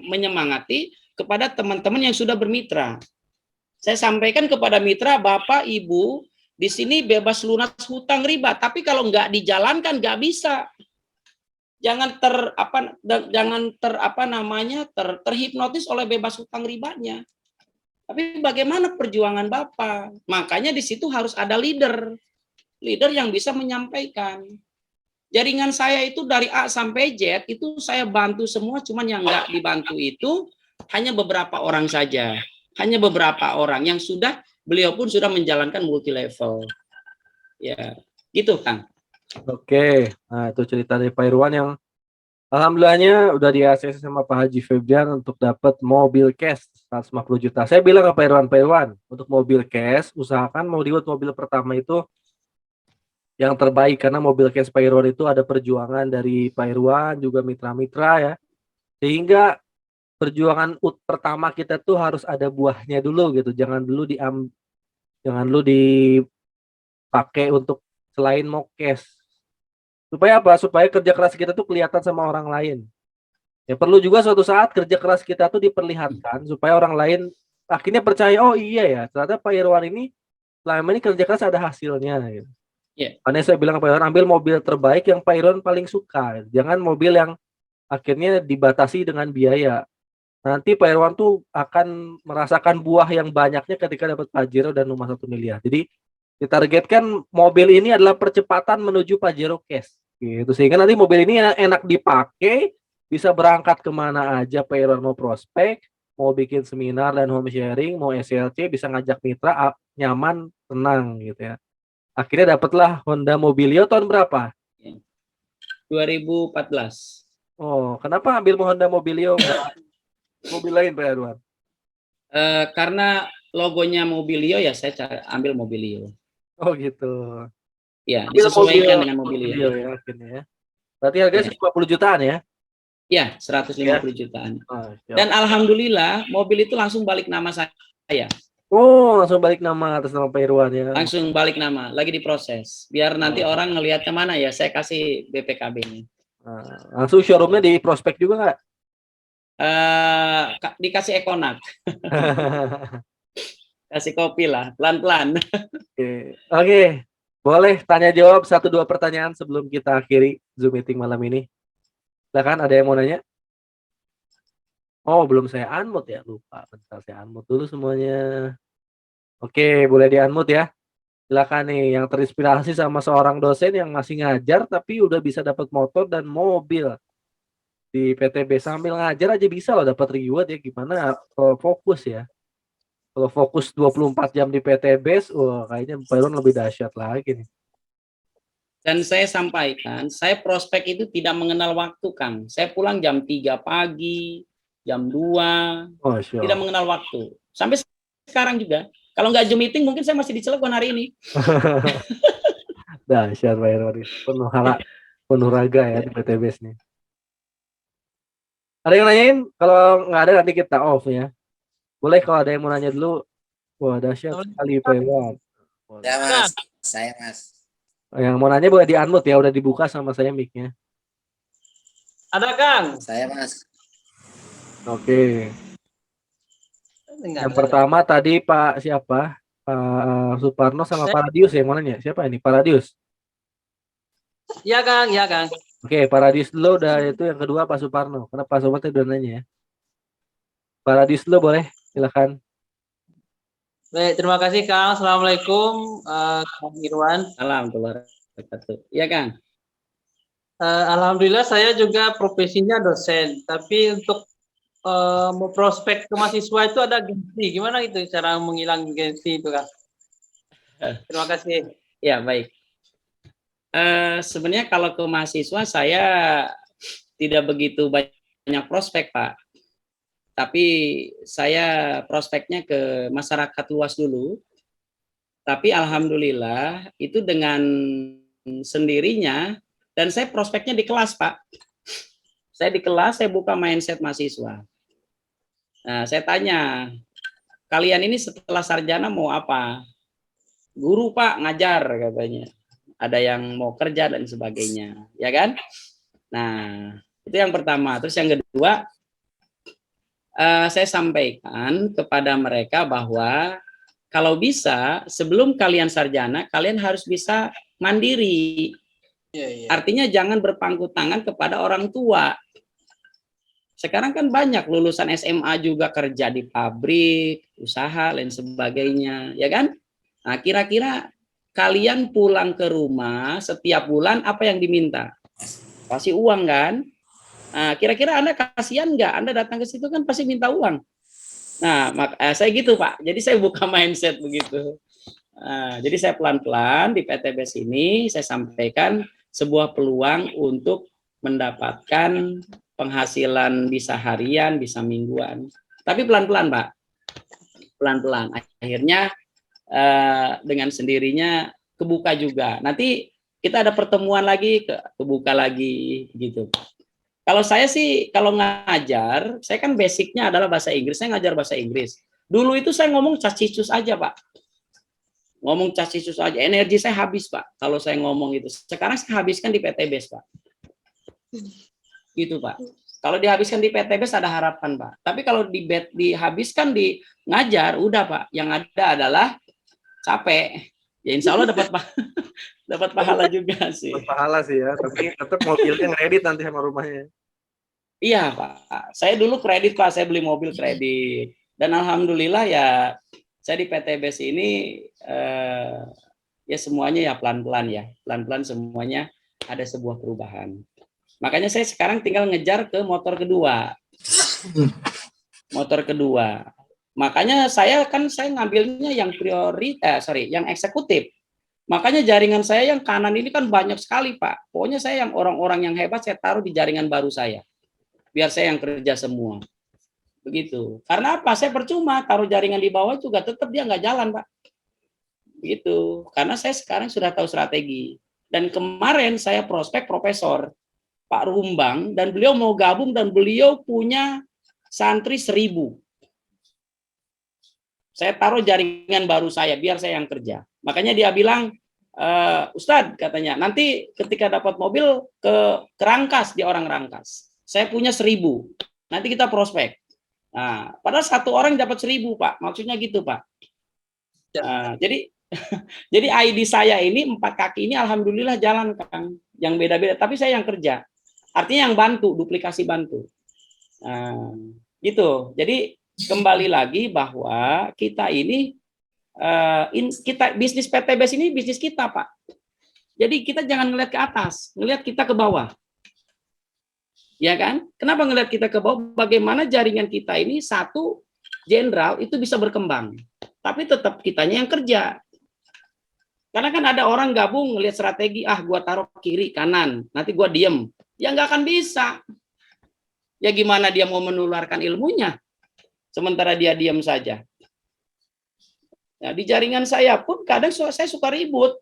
menyemangati kepada teman-teman yang sudah bermitra. Saya sampaikan kepada mitra, Bapak, Ibu, di sini bebas lunas hutang riba, tapi kalau nggak dijalankan nggak bisa. Jangan terhipnotis oleh bebas hutang ribanya. Tapi bagaimana perjuangan Bapak? Makanya di situ harus ada leader yang bisa menyampaikan. Jaringan saya itu dari A sampai Z itu saya bantu semua, cuman yang nggak dibantu itu hanya beberapa orang saja. Hanya beberapa orang yang beliau pun sudah menjalankan multi level. Ya, gitu Kang. Oke, nah itu cerita dari Pak Irwan yang alhamdulillahnya udah di ACC sama Pak Haji Febrian untuk dapat mobil cash 150 juta. Saya bilang ke Pak Irwan, untuk mobil cash usahakan mau dibuat mobil pertama itu yang terbaik karena mobil cash Pak Irwan itu ada perjuangan dari Pak Irwan juga mitra-mitra ya. Sehingga perjuangan pertama kita tuh harus ada buahnya dulu gitu. Jangan dulu dipakai untuk selain mau cash. Supaya apa? Supaya kerja keras kita tuh kelihatan sama orang lain. Ya perlu juga suatu saat kerja keras kita tuh diperlihatkan supaya orang lain akhirnya percaya, oh iya ya, ternyata Pak Irwan ini selama ini kerja keras ada hasilnya gitu. Yeah. Karena saya bilang ke Pak Irwan, ambil mobil terbaik yang Pak Irwan paling suka. Jangan mobil yang akhirnya dibatasi dengan biaya. Nanti Pak Irwan tuh akan merasakan buah yang banyaknya ketika dapat Pajero dan rumah 1 miliar. Jadi ditargetkan mobil ini adalah percepatan menuju Pajero Cash. Gitu. Sehingga nanti mobil ini enak dipakai, bisa berangkat kemana aja Pak Irwan mau prospek, mau bikin seminar dan home sharing, mau SLC, bisa ngajak mitra, nyaman, tenang gitu ya. Akhirnya dapatlah Honda Mobilio tahun berapa? 2014. Oh, kenapa ambil Honda Mobilio? Mobil lain Pak Irwan? Karena logonya Mobilio ya saya ambil Mobilio. Oh gitu. Ya, disesuaikan dengan Mobilio Mobilio. ya akhirnya ya. Berarti harganya 50 jutaan ya? Ya, 150 jutaan. Oh, dan alhamdulillah mobil itu langsung balik nama saya. Oh, langsung balik nama atas nama Pak Irwan ya. Langsung balik nama, lagi diproses. Biar nanti orang ngelihat kemana ya, saya kasih BPKB-nya. Langsung showroomnya di prospek juga nggak? Dikasih Ekonak. Kasih kopi lah, pelan-pelan. Oke. Boleh tanya jawab 1-2 pertanyaan sebelum kita akhiri Zoom meeting malam ini. Silakan, ada yang mau nanya? Oh, belum saya unmute ya, lupa. Bentar saya unmute dulu semuanya. Oke, boleh di unmute ya. Silakan nih yang terinspirasi sama seorang dosen yang masih ngajar tapi udah bisa dapat motor dan mobil di PTB sambil ngajar aja bisa loh dapat reward ya, gimana fokus ya. Kalau fokus 24 jam di PTBS, wah kayaknya Pak Irwan lebih dahsyat lagi nih. Dan saya sampaikan, saya prospek itu tidak mengenal waktu, Kang. Saya pulang jam 3 pagi, jam 2, Masya tidak Allah. mengenal waktu. Sampai sekarang juga. Kalau nggak Zoom meeting, mungkin saya masih di Cilegon hari ini. Dahsyat Pak Irwan. Penuh raga ya di PTBS nih. Ada yang nanyain? Kalau nggak ada nanti kita off ya. Boleh kalau ada yang mau nanya dulu. Wah dahsyat sekali Pak Irwan. Ya mas, saya mas. Yang mau nanya boleh di-unmute ya, udah dibuka sama saya mic-nya. Ada Kang. Saya mas. Oke. Yang pertama tadi Pak siapa? Pak Suparno sama Paradius yang mana nih? Siapa ini? Paradius. Iya Kang, iya Kang. Oke, Paradius dulu udah itu, yang kedua Pak Suparno. Karena Pak Suparno udah nanya ya. Paradius dulu boleh, silakan. Baik, terima kasih Kang. Assalamualaikum Kang Irwan. Alhamdulillah. Iya, Kang. Alhamdulillah saya juga profesinya dosen, tapi untuk mau prospek ke mahasiswa itu ada gengsi. Gimana itu cara menghilang gengsi itu Kang? Terima kasih. Ya, baik. Sebenarnya kalau ke mahasiswa saya tidak begitu banyak prospek, Pak. Tapi saya prospeknya ke masyarakat luas dulu. Tapi alhamdulillah itu dengan sendirinya, dan saya prospeknya di kelas, Pak. Saya di kelas, saya buka mindset mahasiswa. Nah, saya tanya, kalian ini setelah sarjana mau apa? Guru, Pak, ngajar katanya. Ada yang mau kerja dan sebagainya, ya kan? Nah, itu yang pertama. Terus yang kedua, saya sampaikan kepada mereka bahwa kalau bisa sebelum kalian sarjana, kalian harus bisa mandiri. Artinya jangan berpangku tangan kepada orang tua. Sekarang kan banyak lulusan SMA juga kerja di pabrik, usaha, lain sebagainya, ya kan? Nah, kira-kira kalian pulang ke rumah setiap bulan apa yang diminta? Kasih uang kan? Nah, kira-kira Anda kasihan nggak? Anda datang ke situ kan pasti minta uang. Nah, saya gitu, Pak. Jadi saya buka mindset begitu. Nah, jadi saya pelan-pelan di PTBS ini saya sampaikan sebuah peluang untuk mendapatkan penghasilan bisa harian, bisa mingguan. Tapi pelan-pelan, Pak. Pelan-pelan. Akhirnya dengan sendirinya kebuka juga. Nanti kita ada pertemuan lagi, kebuka lagi gitu. Kalau saya sih, kalau ngajar, saya kan basicnya adalah bahasa Inggris, saya ngajar bahasa Inggris. Dulu itu saya ngomong cacicus aja, Pak. Ngomong cacicus aja, energi saya habis, Pak, kalau saya ngomong itu. Sekarang saya habiskan di PTBS, Pak. Gitu, Pak. Kalau dihabiskan di PTBS ada harapan, Pak. Tapi kalau dihabiskan di ngajar, udah, Pak. Yang ada adalah capek. Ya insya Allah dapat pahala juga sih. Dapat pahala sih ya, tapi tetap mobilnya ngeredit nanti sama rumahnya. Iya, Pak. Saya dulu kredit, Pak. Saya beli mobil kredit. Dan alhamdulillah ya, saya di PTBS ini ya semuanya ya pelan-pelan ya. Pelan-pelan semuanya ada sebuah perubahan. Makanya saya sekarang tinggal ngejar ke motor kedua. Motor kedua. Makanya saya ngambilnya yang yang eksekutif. Makanya jaringan saya yang kanan ini kan banyak sekali, Pak. Pokoknya saya yang orang-orang yang hebat saya taruh di jaringan baru saya. Biar saya yang kerja semua. Begitu. Karena apa? Saya percuma taruh jaringan di bawah juga tetap dia nggak jalan, Pak. Begitu. Karena saya sekarang sudah tahu strategi. Dan kemarin saya prospek Profesor Pak Rumbang dan beliau mau gabung dan beliau punya santri 1000. Saya taruh jaringan baru saya, biar saya yang kerja. Makanya dia bilang, Ustadz katanya, nanti ketika dapat mobil ke Rangkas, dia orang Rangkas. Saya punya 1000, nanti kita prospek. Nah, padahal satu orang dapat 1000, Pak. Maksudnya gitu, Pak. Jadi jadi ID saya ini 4 kaki ini alhamdulillah jalan, Kang. Yang beda-beda, tapi saya yang kerja. Artinya yang bantu, duplikasi bantu. Nah, gitu. Jadi kembali lagi bahwa kita ini bisnis PTBS ini bisnis kita, Pak. Jadi kita jangan ngelihat ke atas, ngelihat kita ke bawah. Ya kan? Kenapa ngelihat kita ke bawah? Bagaimana jaringan kita ini satu jenderal itu bisa berkembang. Tapi tetap kitanya yang kerja. Karena kan ada orang gabung ngelihat strategi, gua taruh kiri kanan, nanti gua diem. Ya nggak akan bisa. Ya gimana dia mau menularkan ilmunya sementara dia diam saja. Nah, di jaringan saya pun kadang saya suka ribut.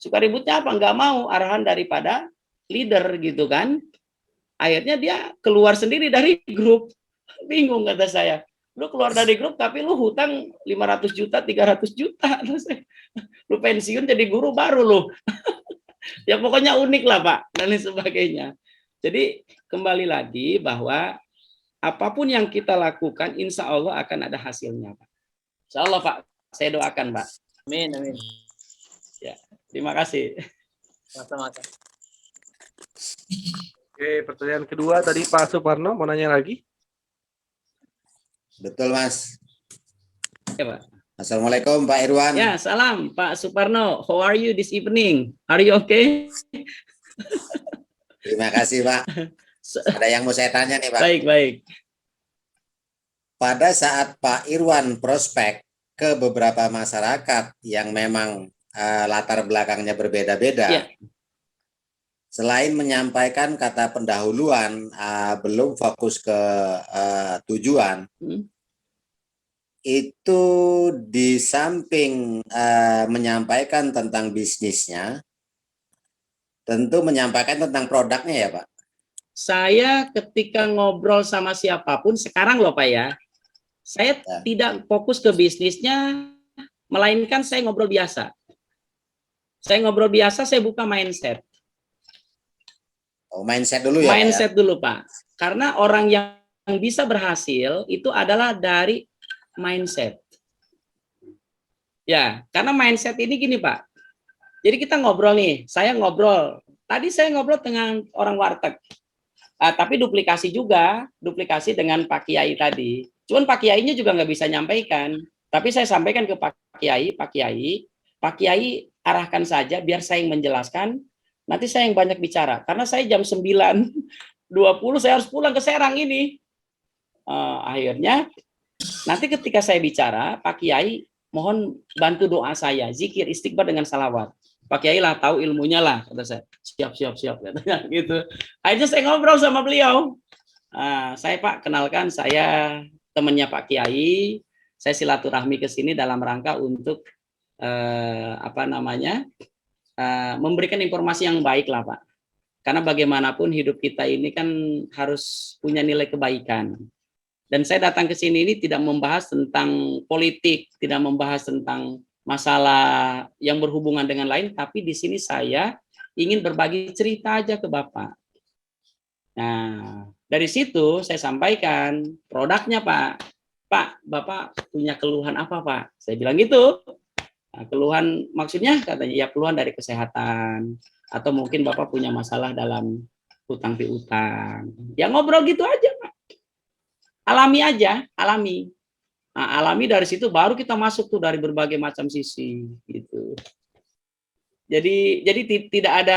Suka ributnya apa? Nggak mau arahan daripada leader gitu kan. Akhirnya dia keluar sendiri dari grup. Bingung kata saya. Lu keluar dari grup tapi lu hutang 500 juta, 300 juta. Lu pensiun jadi guru baru lu. Ya pokoknya unik lah Pak, dan lain sebagainya. Jadi kembali lagi bahwa apapun yang kita lakukan, insya Allah akan ada hasilnya Pak. Insya Allah Pak, saya doakan Pak. Amin, amin. Ya, terima kasih. Masa-masa. Oke, pertanyaan kedua tadi Pak Suparno mau nanya lagi. Betul, Mas. Ya, Pak. Assalamualaikum, Pak Irwan. Ya, salam Pak Suparno. How are you this evening? Are you okay? Terima kasih, Pak. Ada yang mau saya tanya nih, Pak. Baik, baik. Pada saat Pak Irwan prospek ke beberapa masyarakat yang memang latar belakangnya berbeda-beda, Ya. Selain menyampaikan kata pendahuluan, belum fokus ke tujuan, itu di samping menyampaikan tentang bisnisnya, tentu menyampaikan tentang produknya ya Pak? Saya ketika ngobrol sama siapapun, sekarang loh Pak ya, saya tidak fokus ke bisnisnya, melainkan saya ngobrol biasa. Saya ngobrol biasa, saya buka mindset. Oh, mindset dulu ya. Mindset Pak, ya? dulu Pak. Karena orang yang bisa berhasil itu adalah dari mindset. Ya, karena mindset ini gini Pak. Jadi kita ngobrol nih, saya ngobrol. Tadi saya ngobrol dengan orang warteg. Tapi duplikasi juga, duplikasi dengan Pak Kiai tadi. Cuman Pak Kiainya juga nggak bisa nyampaikan. Tapi saya sampaikan ke Pak Kiai arahkan saja biar saya yang menjelaskan. Nanti saya yang banyak bicara. Karena saya jam 9.20 saya harus pulang ke Serang ini. Akhirnya, nanti ketika saya bicara, Pak Kiai mohon bantu doa saya, zikir, istighfar dengan salawat. Pak Kiai lah tahu ilmunya lah, kata saya. Siap, katanya gitu. Akhirnya saya ngobrol sama beliau. Saya Pak, kenalkan saya temannya Pak Kiai. Saya silaturahmi ke sini dalam rangka untuk memberikan informasi yang baik lah Pak. Karena bagaimanapun hidup kita ini kan harus punya nilai kebaikan. Dan saya datang ke sini ini tidak membahas tentang politik, tidak membahas tentang masalah yang berhubungan dengan lain, tapi di sini saya ingin berbagi cerita aja ke Bapak. Nah, dari situ saya sampaikan produknya Pak. Pak, Bapak punya keluhan apa Pak? Saya bilang gitu. Nah, keluhan maksudnya katanya ya keluhan dari kesehatan atau mungkin Bapak punya masalah dalam hutang piutang. Ya ngobrol gitu aja Pak. Alami aja, alami. Nah, alami dari situ baru kita masuk tuh dari berbagai macam sisi gitu. Jadi tidak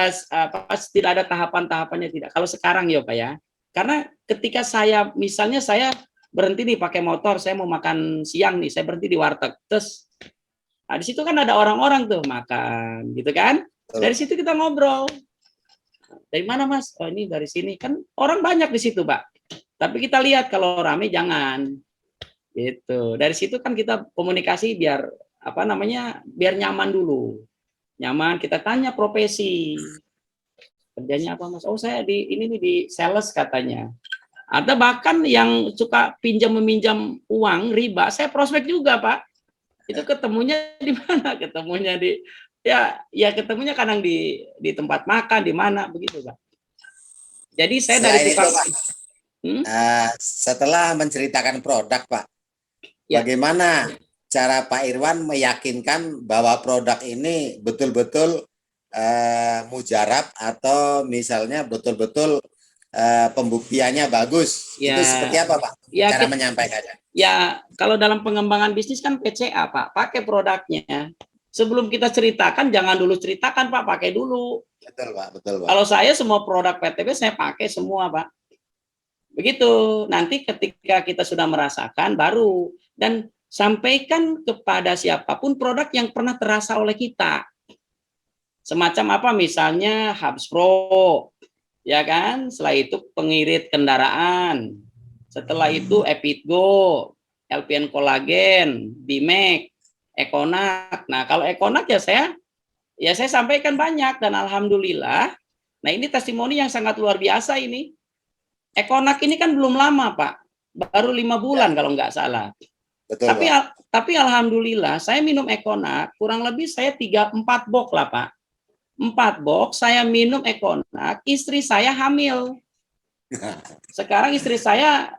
ada tahapan-tahapannya tidak. Kalau sekarang ya Pak ya. Karena ketika saya misalnya saya berhenti nih pakai motor, saya mau makan siang nih, saya berhenti di warteg. Terus di situ kan ada orang-orang tuh makan, gitu kan? Dari situ kita ngobrol. Dari mana Mas? Oh ini dari sini kan orang banyak di situ Pak. Tapi kita lihat kalau rame jangan, gitu. Dari situ kan kita komunikasi biar biar nyaman dulu. Nyaman. Kita tanya profesi, kerjanya apa Mas? Oh saya di sales katanya. Ada bahkan yang suka meminjam uang riba, saya prospek juga Pak. Itu ketemunya di mana? Ketemunya ketemunya kadang di tempat makan, di mana begitu Pak. Jadi saya dari tukang setelah menceritakan produk Pak, bagaimana cara Pak Irwan meyakinkan bahwa produk ini betul-betul mujarab atau misalnya betul-betul pembuktiannya bagus? Itu seperti apa Pak? Cara menyampaikannya? Ya, kalau dalam pengembangan bisnis kan PCA, Pak. Pakai produknya. Sebelum kita ceritakan, jangan dulu ceritakan, Pak. Pakai dulu. Betul, Pak. Betul, Pak. Kalau saya semua produk PTB, saya pakai semua, Pak. Begitu. Nanti ketika kita sudah merasakan baru, dan sampaikan kepada siapapun produk yang pernah terasa oleh kita. Semacam apa, misalnya Hubs Pro, ya kan? Setelah itu pengirit kendaraan. Setelah itu Epitgo, LPN Kolagen, Bimek, Ekonak. Nah, kalau Ekonak ya saya sampaikan banyak, dan alhamdulillah. Nah, ini testimoni yang sangat luar biasa ini. Ekonak ini kan belum lama, Pak. Baru 5 bulan kalau nggak salah. Betul, Tapi alhamdulillah saya minum Ekonak kurang lebih saya 3-4 box lah, Pak. 4 box saya minum Ekonak, istri saya hamil. Sekarang istri saya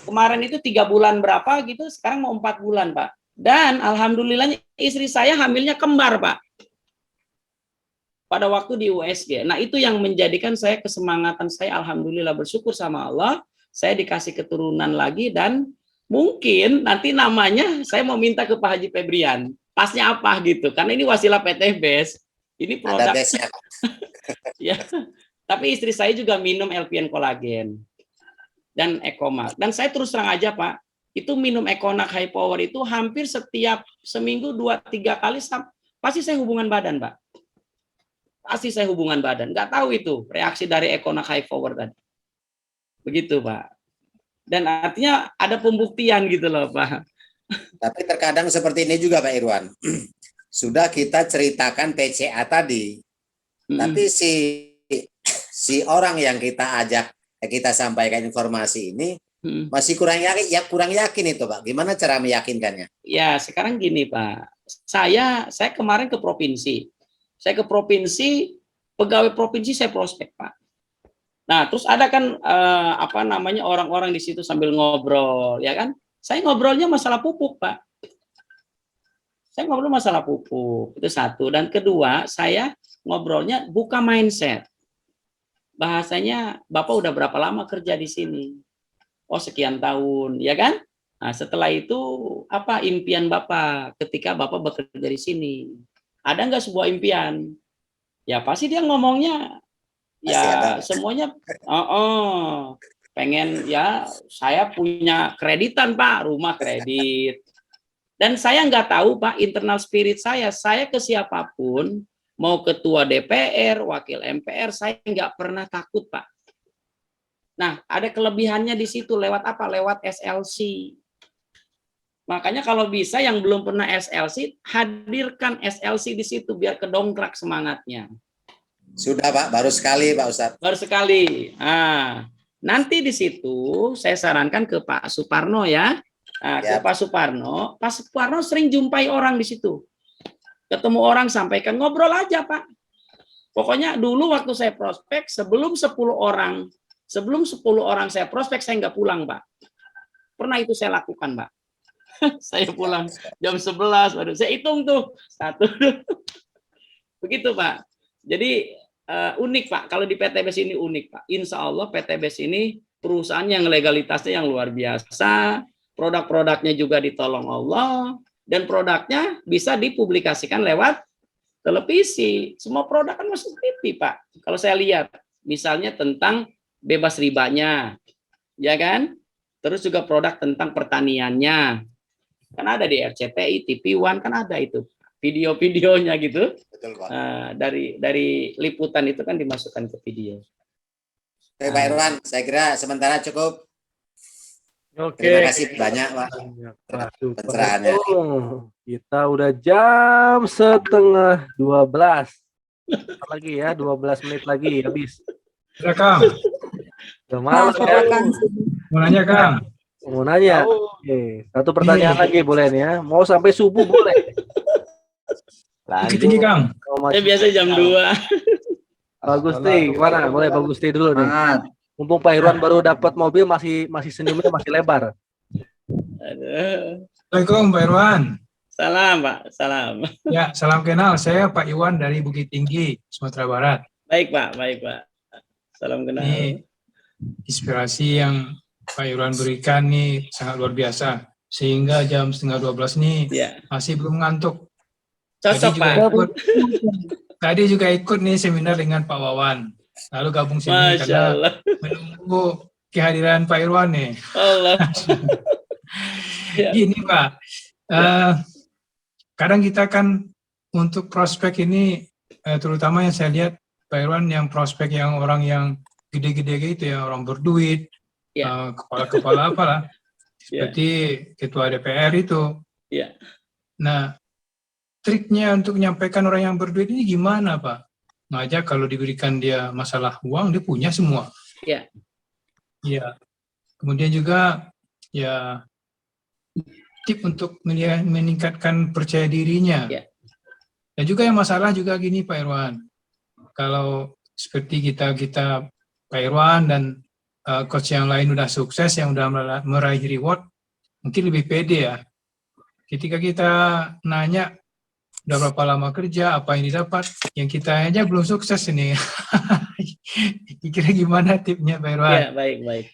kemarin itu 3 bulan berapa gitu, sekarang mau 4 bulan, Pak. Dan alhamdulillahnya istri saya hamilnya kembar, Pak. Pada waktu di USG. Nah, itu yang menjadikan saya kesemangatan saya, alhamdulillah bersyukur sama Allah, saya dikasih keturunan lagi, dan mungkin nanti namanya saya mau minta ke Pak Haji Febrian. Pasnya apa gitu. Karena ini wasilah PT Best. Ini produk. Ya. Tapi istri saya juga minum LPN Kolagen dan Ekomak. Dan saya terus terang aja, Pak, itu minum Ekonak High Power itu hampir setiap seminggu 2-3 kali pasti saya hubungan badan, Pak. Pasti saya hubungan badan. Nggak tahu itu reaksi dari Ekonak High Power tadi. Begitu, Pak. Dan artinya ada pembuktian gitu loh, Pak. Tapi terkadang seperti ini juga, Pak Irwan. Sudah kita ceritakan PCA tadi, tapi si orang yang kita ajak, kita sampaikan informasi ini masih kurang yakin itu, Pak. Gimana cara meyakinkannya? Ya, sekarang gini, Pak. Saya kemarin ke provinsi. Saya ke provinsi, pegawai provinsi saya prospek, Pak. Nah, terus ada kan orang-orang di situ sambil ngobrol, ya kan? Saya ngobrolnya masalah pupuk, Pak. Saya ngobrol masalah pupuk, itu satu. Dan kedua, saya ngobrolnya buka mindset. Bahasanya, Bapak udah berapa lama kerja di sini? Oh, sekian tahun, ya kan? Nah, setelah itu, apa impian Bapak ketika Bapak bekerja di sini? Ada nggak sebuah impian? Ya, pasti dia ngomongnya, ya semuanya, pengen, ya saya punya kreditan, Pak, rumah kredit. Dan saya nggak tahu, Pak, internal spirit saya ke siapapun, mau ketua DPR, wakil MPR, saya nggak pernah takut, Pak. Nah, ada kelebihannya di situ, lewat apa? Lewat SLC. Makanya kalau bisa yang belum pernah SLC, hadirkan SLC di situ, biar kedongkrak semangatnya. Sudah, Pak, baru sekali, Pak Ustadz. Baru sekali. Nah, nanti di situ saya sarankan ke Pak Suparno ya. Nah, ke Pak Suparno sering jumpai orang di situ. Ketemu orang, sampaikan, ngobrol aja, Pak. Pokoknya dulu waktu saya prospek, sebelum 10 orang saya prospek, saya nggak pulang, Pak. Pernah itu saya lakukan, Pak. Saya pulang jam 11, baru saya hitung tuh. 1. Begitu, Pak. Jadi unik, Pak. Kalau di PTBS ini unik, Pak. Insya Allah PTBS ini perusahaan yang legalitasnya yang luar biasa. Produk-produknya juga ditolong Allah. Dan produknya bisa dipublikasikan lewat televisi. Semua produk kan masuk TV, Pak. Kalau saya lihat, misalnya tentang bebas ribanya, ya kan? Terus juga produk tentang pertaniannya. Kan ada di RCTI, TV One, kan ada itu video-videonya gitu. Betul, Pak. Dari liputan itu kan dimasukkan ke video. Oke, Pak Irwan, saya kira sementara cukup. Oke. Terima kasih banyak, Pak. Pencerahannya. Kita udah jam 11:30. Lagi ya, 12 menit lagi habis. Ya, Kang. Udah malam ya. Mau nanya, Kang. Mau nanya. Oke, satu pertanyaan lagi boleh nih ya. Mau sampai subuh boleh. Bukit Tinggi, Kang. Saya biasa jam 2. Pak Gusti, gimana? Boleh Pak Gusti dulu nih. Mumpung Pak Irwan baru dapat mobil, masih senyumnya masih lebar. Assalamualaikum, Pak Irwan. Salam, Pak. Salam. Ya, salam kenal. Saya Pak Iwan dari Bukit Tinggi, Sumatera Barat. Baik, Pak. Baik, Pak. Salam kenal. Ini inspirasi yang Pak Irwan berikan nih sangat luar biasa. Sehingga jam 11:30 nih masih belum ngantuk. Cocok, Pak. Tadi juga ikut nih seminar dengan Pak Wawan. Lalu gabung sini karena menunggu kehadiran Pak Irwan nih. Allah. Ya. Gini Pak, kadang kita kan untuk prospek ini, terutama yang saya lihat Pak Irwan yang prospek yang orang yang gede-gede gitu ya, orang berduit, Ya. kepala-kepala apalah, Ya. seperti ketua DPR itu. Ya. Nah, triknya untuk menyampaikan orang yang berduit ini gimana Pak? Ngajak kalau diberikan dia masalah uang, dia punya semua. Ya. Iya. Kemudian juga ya tip untuk meningkatkan percaya dirinya. Ya. Dan juga yang masalah juga gini Pak Irwan. Kalau seperti kita Pak Irwan dan coach yang lain udah sukses, yang udah meraih reward, mungkin lebih pede ya. Ketika kita nanya udah berapa lama kerja, apa yang didapat, yang kita aja belum sukses ini. Kira gimana tipnya Pak Irwan? Ya, baik.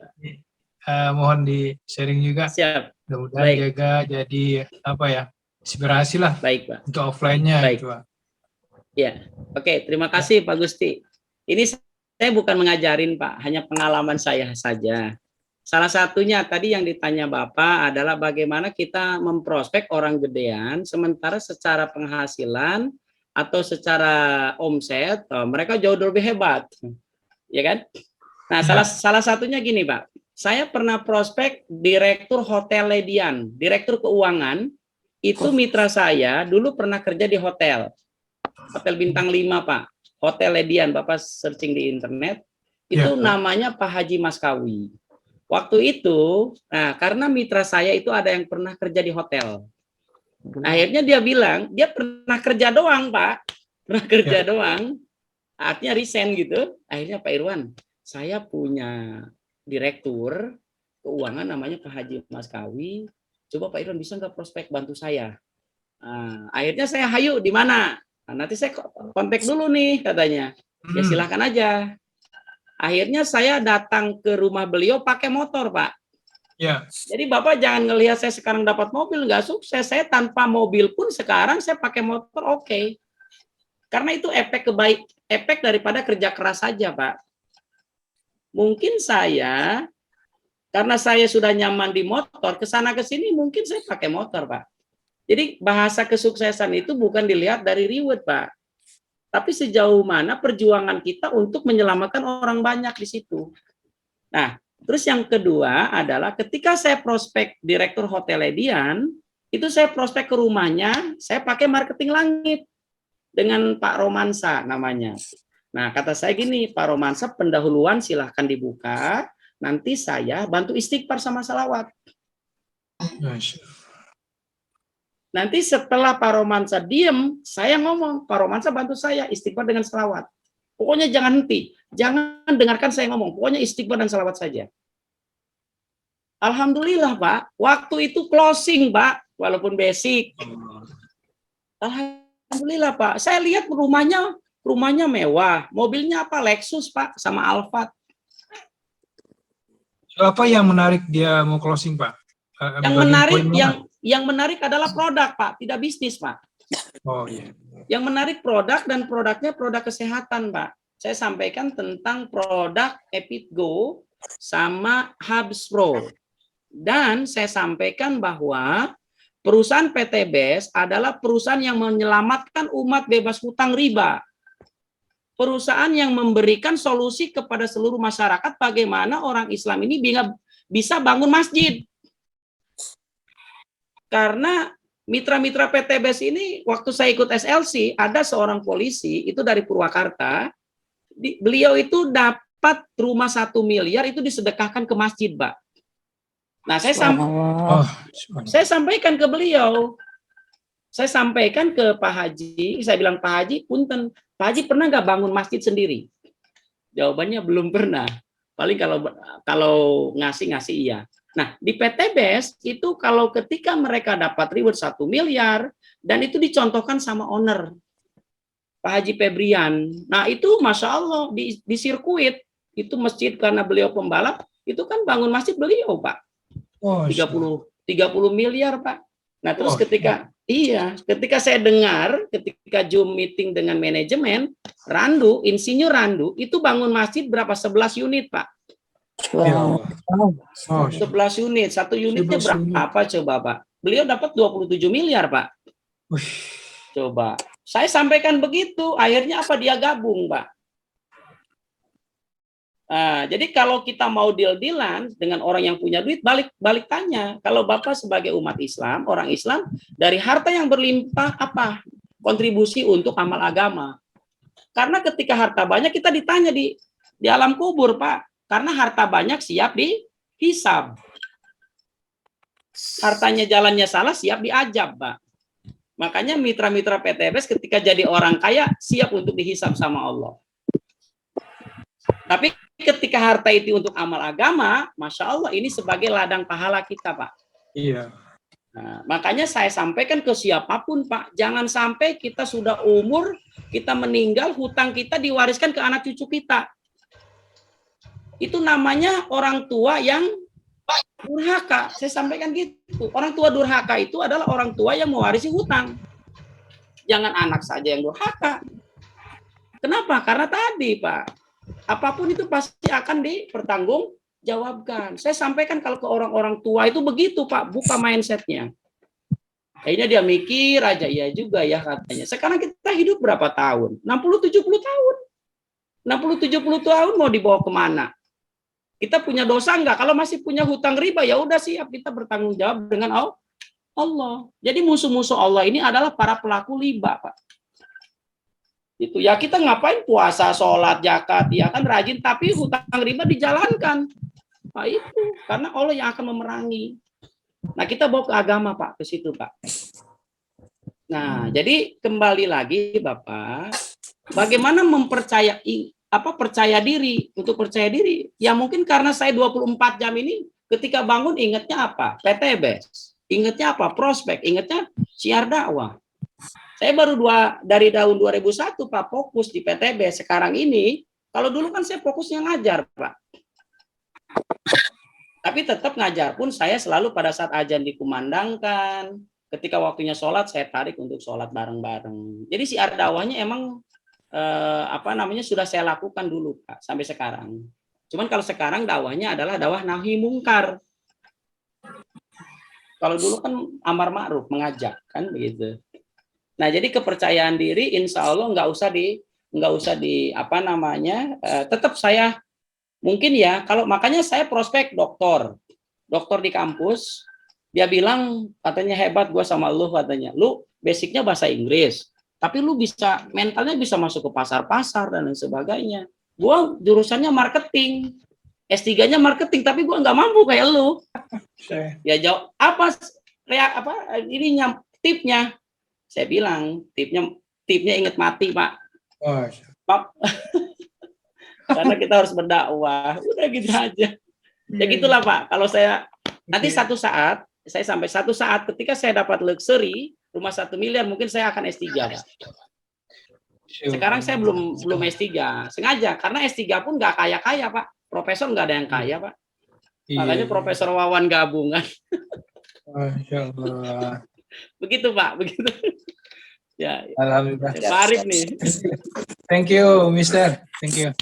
Mohon di sharing juga. Siap. Mudah-mudahan jaga jadi apa ya, inspirasi lah. Baik Pak. Untuk offline-nya. Baik. Gitu, Pak. Ya, oke. Terima kasih Pak Gusti. Ini saya bukan mengajarin Pak, hanya pengalaman saya saja. Salah satunya tadi yang ditanya Bapak adalah bagaimana kita memprospek orang gedean, sementara secara penghasilan atau secara omset mereka jauh lebih hebat, ya kan? Nah, salah satunya gini Pak, saya pernah prospek direktur Hotel Ledian, direktur keuangan, itu mitra saya dulu pernah kerja di hotel bintang 5 Pak, Hotel Ledian, Bapak searching di internet, itu namanya Pak Haji Maskawi. Waktu itu, nah karena mitra saya itu ada yang pernah kerja di hotel. Akhirnya dia bilang, dia pernah kerja doang Pak, pernah kerja doang, artinya resign gitu. Akhirnya Pak Irwan, saya punya direktur keuangan namanya Pak Haji Maskawi, coba Pak Irwan bisa nggak prospek bantu saya. Nah, akhirnya saya hayu di mana? Nah, nanti saya kontak dulu nih katanya. Ya silahkan aja. Akhirnya saya datang ke rumah beliau pakai motor Pak. Ya. Jadi Bapak jangan ngelihat saya sekarang dapat mobil nggak sukses. Saya tanpa mobil pun sekarang saya pakai motor oke. Karena itu efek daripada kerja keras saja Pak. Mungkin saya karena saya sudah nyaman di motor kesana kesini mungkin saya pakai motor Pak. Jadi bahasa kesuksesan itu bukan dilihat dari reward Pak. Tapi sejauh mana perjuangan kita untuk menyelamatkan orang banyak di situ. Nah, terus yang kedua adalah ketika saya prospek direktur Hotel Ledian, itu saya prospek ke rumahnya, saya pakai marketing langit dengan Pak Romansa namanya. Nah, kata saya gini, Pak Romansa pendahuluan silahkan dibuka, nanti saya bantu istighfar sama salawat. Nanti setelah Pak Romansa diem, saya ngomong, Pak Romansa bantu saya istighfar dengan salawat. Pokoknya jangan henti, jangan dengarkan saya ngomong, pokoknya istighfar dan salawat saja. Alhamdulillah Pak, waktu itu closing Pak, walaupun basic. Alhamdulillah Pak, saya lihat rumahnya mewah, mobilnya apa Lexus Pak, sama Alphard. Apa yang menarik dia mau closing Pak? Yang menarik adalah produk Pak, tidak bisnis Pak. Oh iya. Yang menarik produk dan produknya produk kesehatan Pak. Saya sampaikan tentang produk EpitGo sama Hubs Pro. Dan saya sampaikan bahwa perusahaan PT BES adalah perusahaan yang menyelamatkan umat bebas hutang riba. Perusahaan yang memberikan solusi kepada seluruh masyarakat bagaimana orang Islam ini bisa bangun masjid. Karena mitra-mitra PT BES ini, waktu saya ikut SLC, ada seorang polisi, itu dari Purwakarta, beliau itu dapat rumah 1 miliar, itu disedekahkan ke masjid, Pak. Nah, saya sampaikan ke beliau, saya sampaikan ke Pak Haji, saya bilang, Pak Haji, punten, Pak Haji pernah nggak bangun masjid sendiri? Jawabannya belum pernah. Paling kalau ngasih iya. Nah, di PT BES itu kalau ketika mereka dapat reward 1 miliar dan itu dicontohkan sama owner Pak Haji Febrian. Nah, itu Masya Allah di sirkuit itu masjid karena beliau pembalap itu kan bangun masjid beliau Pak. 30 miliar Pak. Nah, terus ketika saya dengar ketika Zoom meeting dengan manajemen Insinyur Randu itu bangun masjid berapa 11 unit Pak. Ya Allah. Oh, 11 unit, satu unitnya 11 unit. berapa coba Pak? Beliau dapat 27 miliar Pak. Wih. Coba, saya sampaikan begitu, akhirnya apa dia gabung Pak. Nah, jadi kalau kita mau deal-dealan dengan orang yang punya duit, balik tanya. Kalau Bapak sebagai umat Islam, orang Islam, dari harta yang berlimpah apa? Kontribusi untuk amal agama. Karena ketika harta banyak kita ditanya di alam kubur Pak. Karena harta banyak siap dihisab. Hartanya jalannya salah siap diajab Pak. Makanya mitra-mitra PTBS ketika jadi orang kaya siap untuk dihisab sama Allah. Tapi ketika harta itu untuk amal agama, Masya Allah ini sebagai ladang pahala kita Pak. Iya. Nah, makanya saya sampaikan ke siapapun Pak, jangan sampai kita sudah umur, kita meninggal, hutang kita diwariskan ke anak cucu kita. Itu namanya orang tua yang durhaka. Saya sampaikan gitu. Orang tua durhaka itu adalah orang tua yang mewarisi hutang. Jangan anak saja yang durhaka. Kenapa? Karena tadi Pak, apapun itu pasti akan dipertanggungjawabkan. Saya sampaikan kalau ke orang-orang tua itu begitu Pak, buka mindsetnya. Akhirnya dia mikir aja, iya juga ya katanya. Sekarang kita hidup berapa tahun? 60-70 tahun. 60-70 tahun mau dibawa kemana? Kita punya dosa enggak? Kalau masih punya hutang riba, ya udah siap kita bertanggung jawab dengan Allah. Jadi musuh-musuh Allah ini adalah para pelaku riba, Pak. Itu ya kita ngapain puasa, sholat, zakat, ya kan rajin, tapi hutang riba dijalankan. Pak itu karena Allah yang akan memerangi. Nah kita bawa ke agama Pak, ke situ Pak. Nah jadi kembali lagi Bapak, bagaimana percaya diri, untuk percaya diri. Ya mungkin karena saya 24 jam ini ketika bangun ingatnya apa? PTBS. Ingatnya apa? Prospek. Ingatnya siar dakwah. Saya baru dari tahun 2001 Pak fokus di PTBS. Sekarang ini, kalau dulu kan saya fokusnya ngajar Pak. Tapi tetap ngajar pun saya selalu pada saat azan dikumandangkan. Ketika waktunya sholat saya tarik untuk sholat bareng-bareng. Jadi siar dakwahnya emang sudah saya lakukan dulu Pak sampai sekarang. Cuman kalau sekarang dakwahnya adalah dakwah nahi mungkar. Kalau dulu kan amar ma'ruf, mengajak kan begitu. Nah jadi kepercayaan diri insya Allah nggak usah di tetap saya mungkin ya kalau makanya saya prospek dokter di kampus dia bilang katanya hebat gua sama lu katanya lu basicnya bahasa Inggris. Tapi lu bisa, mentalnya bisa masuk ke pasar-pasar dan lain sebagainya. Gua jurusannya marketing. S3-nya marketing, tapi gua nggak mampu kayak lu. Ya jawab, tipnya? Saya bilang, tipnya ingat mati, Pak. Oh. Pak. Karena kita harus berdakwah. Udah gitu aja. Ya gitulah, Pak. Kalau saya, nanti satu saat ketika saya dapat luxury, rumah 1 miliar mungkin saya akan S3 Pak. Sekarang saya belum S3 sengaja karena S3 pun nggak kaya Pak, profesor nggak ada yang kaya Pak, makanya Profesor Wawan gabungan. Masya Allah. Begitu Pak, begitu ya. Alhamdulillah. Pak Arif nih. Thank you Mister, thank you.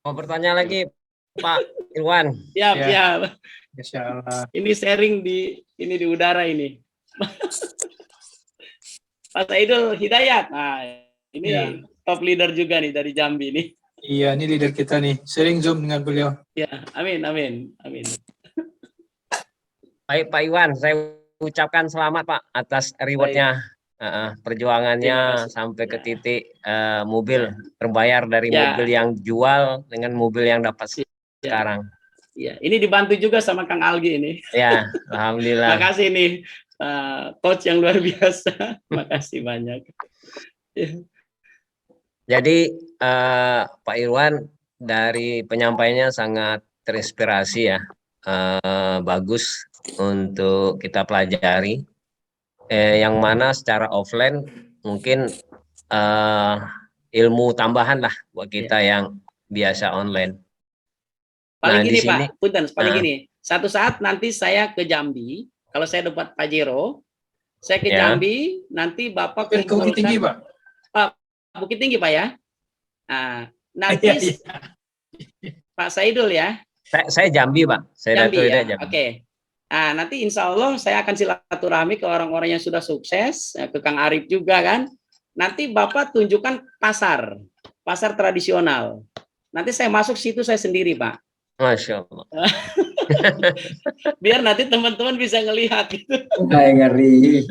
Mau bertanya lagi Pak Irwan. Siap. Masya Allah. Ini sharing di udara ini. Pak Saidul Hidayat. Nah, ini top leader juga nih dari Jambi nih. Iya, ini leader kita nih. Sering Zoom dengan beliau. Ya, amin. Baik Pak Iwan, saya ucapkan selamat Pak atas rewardnya, perjuangannya sampai ke titik mobil terbayar dari mobil yang jual dengan mobil yang dapat sekarang. Ya, ini dibantu juga sama Kang Algi ini. Ya, alhamdulillah. Makasih nih. Coach yang luar biasa, makasih banyak. Jadi Pak Irwan dari penyampaiannya sangat terinspirasi ya, bagus untuk kita pelajari. Yang mana secara offline mungkin ilmu tambahan lah buat kita yang biasa online. Paling gini Pak, punten, paling gini. Satu saat nanti saya ke Jambi. Kalau saya dapat Pajero, saya ke Jambi, nanti Bapak kumpulkan. Bukit Tinggi, Pak. Bukit Tinggi, Pak ya. Nah, nanti Pak Saidul ya. Saya Jambi, Pak. Saya Jambi ya. Jambi. Oke. Nah, nanti insya Allah saya akan silaturahmi ke orang-orang yang sudah sukses, ke Kang Arif juga kan. Nanti Bapak tunjukkan pasar tradisional. Nanti saya masuk situ saya sendiri, Pak. Masya Allah. Biar nanti teman-teman bisa ngelihat gitu. Ngeri.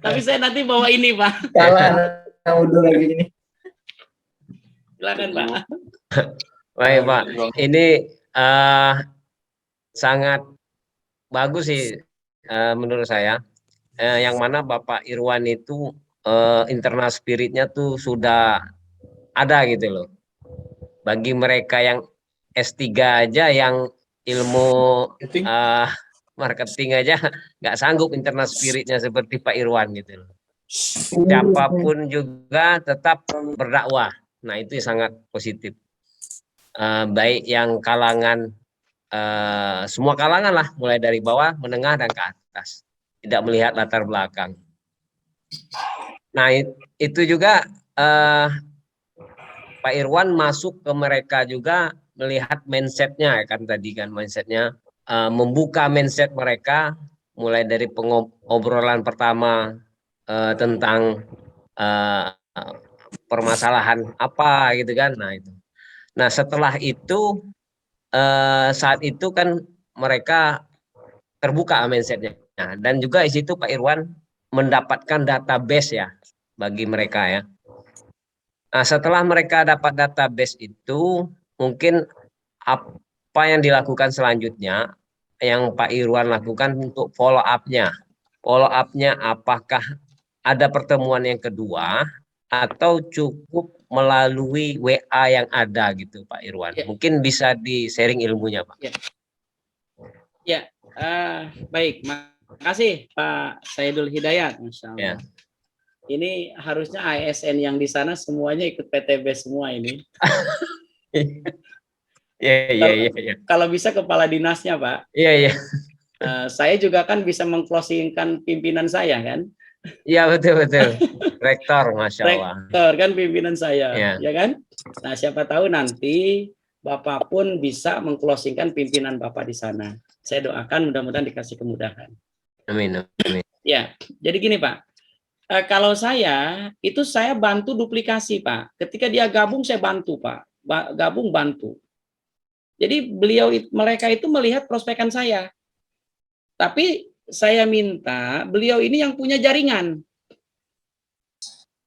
Tapi saya nanti bawa ini, Pak. Kalah udah lagi ini. Silakan, Pak. Baik, Pak. Ini sangat bagus sih menurut saya. Yang mana Bapak Irwan itu internal spiritnya tuh sudah ada gitu loh. Bagi mereka yang S3 aja, yang ilmu marketing aja nggak sanggup internal spiritnya seperti Pak Irwan gitu loh. Siapapun juga tetap berdakwah. Nah, itu sangat positif. Baik yang kalangan, semua kalangan lah, mulai dari bawah, menengah, dan ke atas. Tidak melihat latar belakang. Nah, itu juga Pak Irwan masuk ke mereka juga, melihat mindsetnya kan tadi kan, mindsetnya membuka mindset mereka, mulai dari obrolan pertama tentang permasalahan apa gitu kan. Nah itu. Nah setelah itu saat itu kan mereka terbuka mindsetnya, dan juga di situ Pak Irwan mendapatkan database ya bagi mereka ya. Nah setelah mereka dapat database itu, mungkin apa yang dilakukan selanjutnya yang Pak Irwan lakukan untuk follow up-nya. Follow up-nya apakah ada pertemuan yang kedua atau cukup melalui WA yang ada gitu Pak Irwan. Ya. Mungkin bisa di-sharing ilmunya, Pak. Ya, baik. Makasih Pak Saidul Hidayat, Masya Allah. Ya. Ini harusnya ASN yang di sana semuanya ikut PTB semua ini. Iya. Kalau bisa kepala dinasnya, Pak. Iya. Saya juga kan bisa mengclosingkan pimpinan saya kan. Iya betul. Rektor, Masya Allah. Rektor kan pimpinan saya, ya kan. Nah siapa tahu nanti Bapak pun bisa mengclosingkan pimpinan Bapak di sana. Saya doakan mudah-mudahan dikasih kemudahan. Amin. Ya, jadi gini Pak. Kalau saya bantu duplikasi Pak. Ketika dia gabung saya bantu Pak. Gabung bantu. Jadi mereka itu melihat prospekan saya. Tapi saya minta beliau ini yang punya jaringan.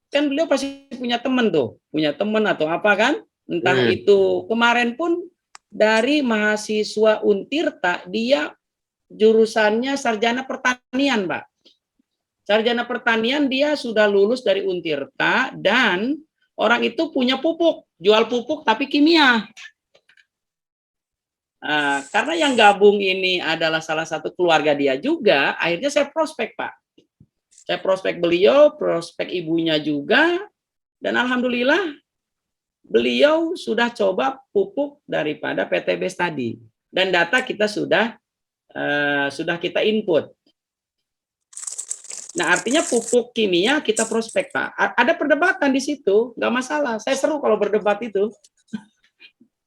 Kan beliau pasti punya teman tuh, punya teman atau apa kan? Entah itu kemarin pun dari mahasiswa Untirta, dia jurusannya sarjana pertanian, Pak. Sarjana pertanian dia sudah lulus dari Untirta dan orang itu punya pupuk, jual pupuk tapi kimia. Karena yang gabung ini adalah salah satu keluarga dia juga, akhirnya saya prospek Pak. Saya prospek beliau, prospek ibunya juga, dan alhamdulillah beliau sudah coba pupuk daripada PTB tadi, dan data kita sudah kita input. Nah artinya pupuk kimia kita prospek Pak. Ada perdebatan di situ, nggak masalah. Saya seru kalau berdebat itu.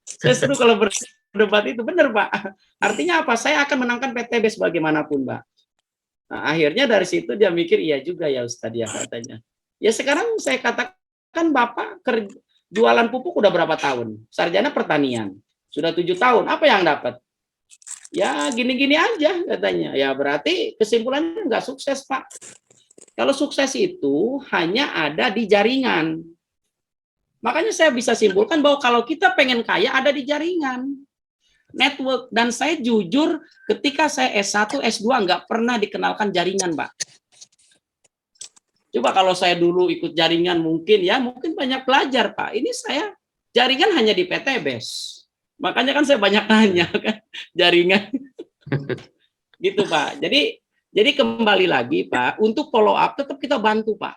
Saya seru kalau berdebat itu, benar Pak. Artinya apa? Saya akan menangkan PTB sebagaimanapun Pak. Nah, akhirnya dari situ dia mikir, iya juga ya Ustadz ya katanya. Ya sekarang saya katakan Bapak jualan pupuk udah berapa tahun? Sarjana pertanian. Sudah 7 tahun. Apa yang dapat? Ya gini-gini aja katanya. Ya berarti kesimpulannya nggak sukses Pak. Kalau sukses itu hanya ada di jaringan. Makanya saya bisa simpulkan bahwa kalau kita pengen kaya ada di jaringan. Network. Dan saya jujur ketika saya S1, S2 nggak pernah dikenalkan jaringan, Pak. Coba kalau saya dulu ikut jaringan mungkin banyak belajar, Pak. Ini saya jaringan hanya di PTBes. Makanya kan saya banyak nanya kan jaringan. Gitu, Pak. Jadi kembali lagi, Pak, untuk follow up tetap kita bantu, Pak.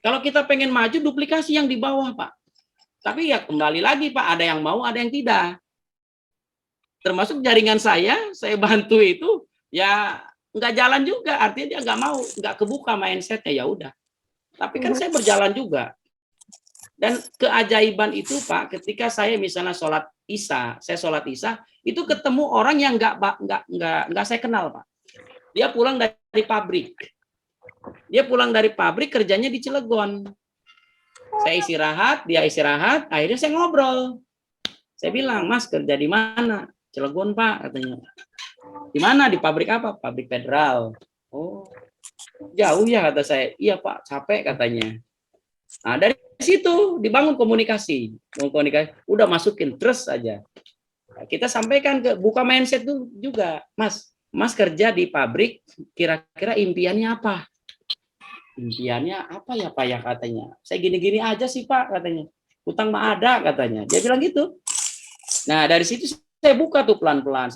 Kalau kita pengen maju duplikasi yang di bawah, Pak. Tapi ya kembali lagi, Pak, ada yang mau, ada yang tidak. Termasuk jaringan saya bantu itu ya nggak jalan juga, artinya dia nggak mau, nggak kebuka mindsetnya, ya udah. Tapi kan saya berjalan juga. Dan keajaiban itu Pak, ketika saya misalnya sholat Isya, saya sholat Isya, itu ketemu orang yang nggak saya kenal, Pak. Dia pulang dari pabrik. Dia pulang dari pabrik, kerjanya di Cilegon. Saya istirahat, dia istirahat, akhirnya saya ngobrol. Saya bilang, Mas kerja di mana? Cilegon, Pak, katanya. Di mana? Di pabrik apa? Pabrik Federal. Oh, jauh ya, kata saya. Iya, Pak, capek katanya. Nah, dari situ dibangun komunikasi. Udah masukin terus aja. Nah, kita sampaikan buka mindset dulu juga. Mas kerja di pabrik, kira-kira impiannya apa? Impiannya apa ya, Pak, ya, katanya. Saya gini-gini aja sih, Pak, katanya. Utang mah ada, katanya. Dia bilang gitu. Nah, dari situ saya buka tuh pelan-pelan,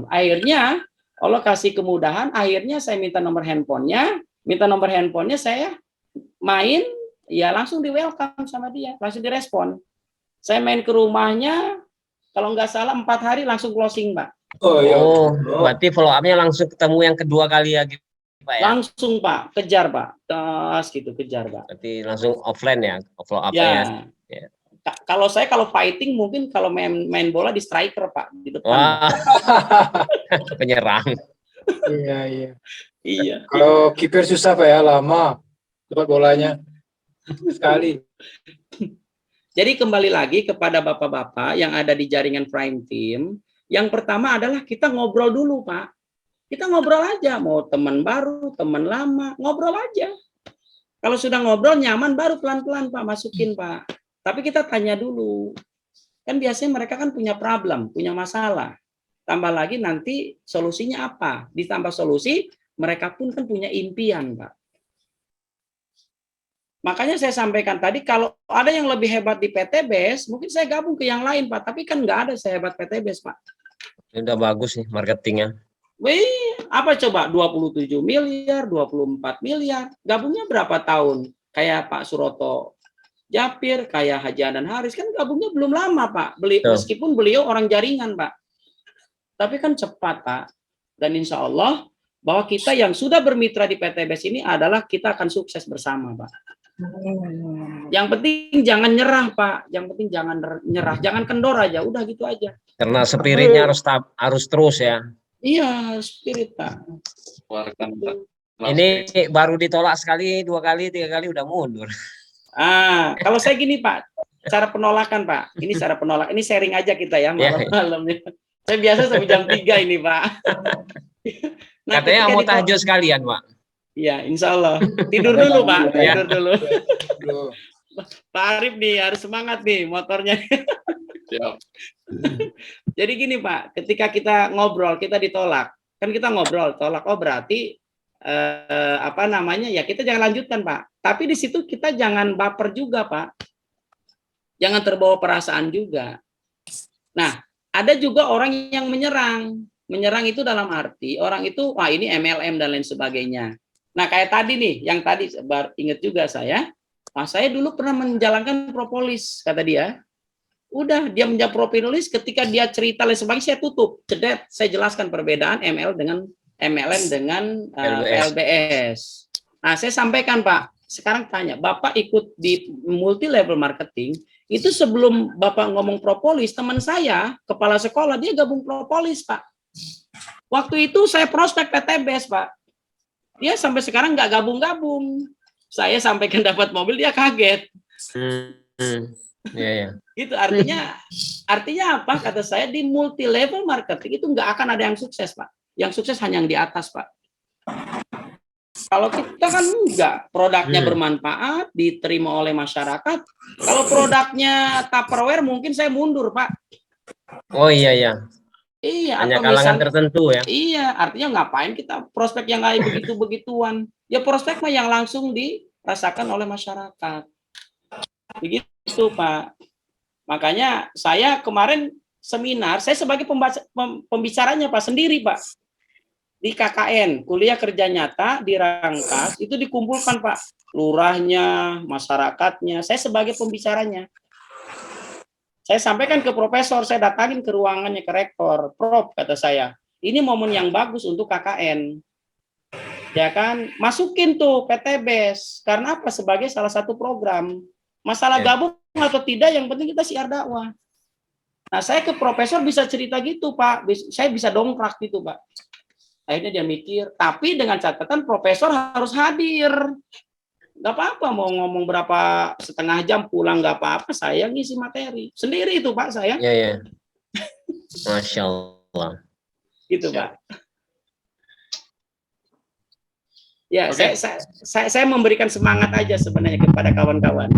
Akhirnya Allah kasih kemudahan, akhirnya saya minta nomor handphonenya, saya main, ya langsung di welcome sama dia, langsung direspon. Saya main ke rumahnya, kalau nggak salah 4 hari langsung closing, Pak. Oh, berarti follow up-nya langsung ketemu yang kedua kali lagi, Pak, ya? Langsung, Pak, kejar, Pak. Terus gitu, kejar, Pak. Berarti langsung offline ya, follow up-nya. Ya. Kalau saya fighting mungkin kalau main bola di striker, Pak, di depan. Wah. Penyerang. Iya. Kalau kiper susah, Pak, ya, lama dapat bolanya sekali. Jadi kembali lagi kepada bapak-bapak yang ada di jaringan Prime Team, yang pertama adalah kita ngobrol dulu, Pak. Kita ngobrol aja, mau teman baru, teman lama, ngobrol aja. Kalau sudah ngobrol nyaman, baru pelan-pelan, Pak, masukin, Pak. Tapi kita tanya dulu. Kan biasanya mereka kan punya problem, punya masalah. Tambah lagi nanti solusinya apa? Ditambah solusi, mereka pun kan punya impian, Pak. Makanya saya sampaikan tadi, kalau ada yang lebih hebat di PTBS, mungkin saya gabung ke yang lain, Pak. Tapi kan nggak ada saya hebat PTBS, Pak. Ini udah bagus nih marketingnya. Wih, apa coba? 27 miliar, 24 miliar. Gabungnya berapa tahun? Kayak Pak Suroto Japir, kayak Haji Adan Haris, kan gabungnya belum lama, Pak. Meskipun beliau orang jaringan, Pak. Tapi kan cepat, Pak. Dan insya Allah, bahwa kita yang sudah bermitra di PTBS ini adalah kita akan sukses bersama, Pak. Yang penting jangan nyerah, Pak. Yang penting jangan nyerah, jangan kendor aja, udah gitu aja. Karena spiritnya harus terus ya. Iya, spirit, Pak. Ini baru ditolak sekali, 2 kali, 3 kali udah mundur. Kalau saya gini, Pak, cara penolakan, Pak. Ini cara penolakan. Ini sharing aja kita ya malam-malam. Saya biasa sampai jam 3 ini, Pak. Nah, katanya mau tahajud sekalian, Pak. Iya, insya Allah. Tidur dulu, Pak. Tidur dulu. Pak Arif nih harus semangat nih motornya. Jadi gini, Pak, ketika kita ngobrol, kita ditolak. Kan kita ngobrol, tolak. Oh, berarti ya kita jangan lanjutkan, Pak. Tapi di situ kita jangan baper juga, Pak. Jangan terbawa perasaan juga. Nah, ada juga orang yang menyerang. Menyerang itu dalam arti orang itu, wah ini MLM dan lain sebagainya. Nah, kayak tadi nih, yang tadi baru ingat juga saya. Nah, saya dulu pernah menjalankan propolis, kata dia. Udah, dia menjawab propolis, ketika dia cerita lain sebagainya, saya tutup. Cedet, saya jelaskan perbedaan MLM dengan LBS. Nah, saya sampaikan, Pak. Sekarang tanya, Bapak ikut di multi level marketing, itu sebelum Bapak ngomong propolis, teman saya, kepala sekolah, dia gabung propolis, Pak. Waktu itu saya prospek PTBS, Pak. Dia sampai sekarang nggak gabung-gabung. Saya sampaikan dapat mobil, dia kaget. Itu artinya apa? Kata saya, di multi level marketing itu nggak akan ada yang sukses, Pak. Yang sukses hanya yang di atas, Pak. Kalau kita kan enggak, produknya bermanfaat, diterima oleh masyarakat. Kalau produknya Tupperware mungkin saya mundur, Pak. Oh iya. Iya, hanya atau kalangan tertentu ya. Iya, artinya ngapain kita prospek yang kayak begitu-begituan. Ya prospek mah yang langsung dirasakan oleh masyarakat. Begitu, Pak. Makanya saya kemarin seminar, saya sebagai pembicaranya, Pak, sendiri, Pak. Di KKN, kuliah kerja nyata di Rangkas, itu dikumpulkan, Pak. Lurahnya, masyarakatnya, saya sebagai pembicaranya. Saya sampaikan ke profesor, saya datangin ke ruangannya, ke rektor. Prof, kata saya, ini momen yang bagus untuk KKN. Ya kan, masukin tuh PTBS. Karena apa? Sebagai salah satu program. Masalah gabung atau tidak, yang penting kita siar dakwah. Nah, saya ke profesor bisa cerita gitu, Pak. Saya bisa dongkrak gitu, Pak. Akhirnya dia mikir, tapi dengan catatan profesor harus hadir. Nggak apa-apa, mau ngomong berapa setengah jam pulang nggak apa-apa, saya ngisi materi. Sendiri itu, Pak, saya. Iya, iya. Masya Allah. Gitu, Pak. Ya, saya memberikan semangat aja sebenarnya kepada kawan-kawan.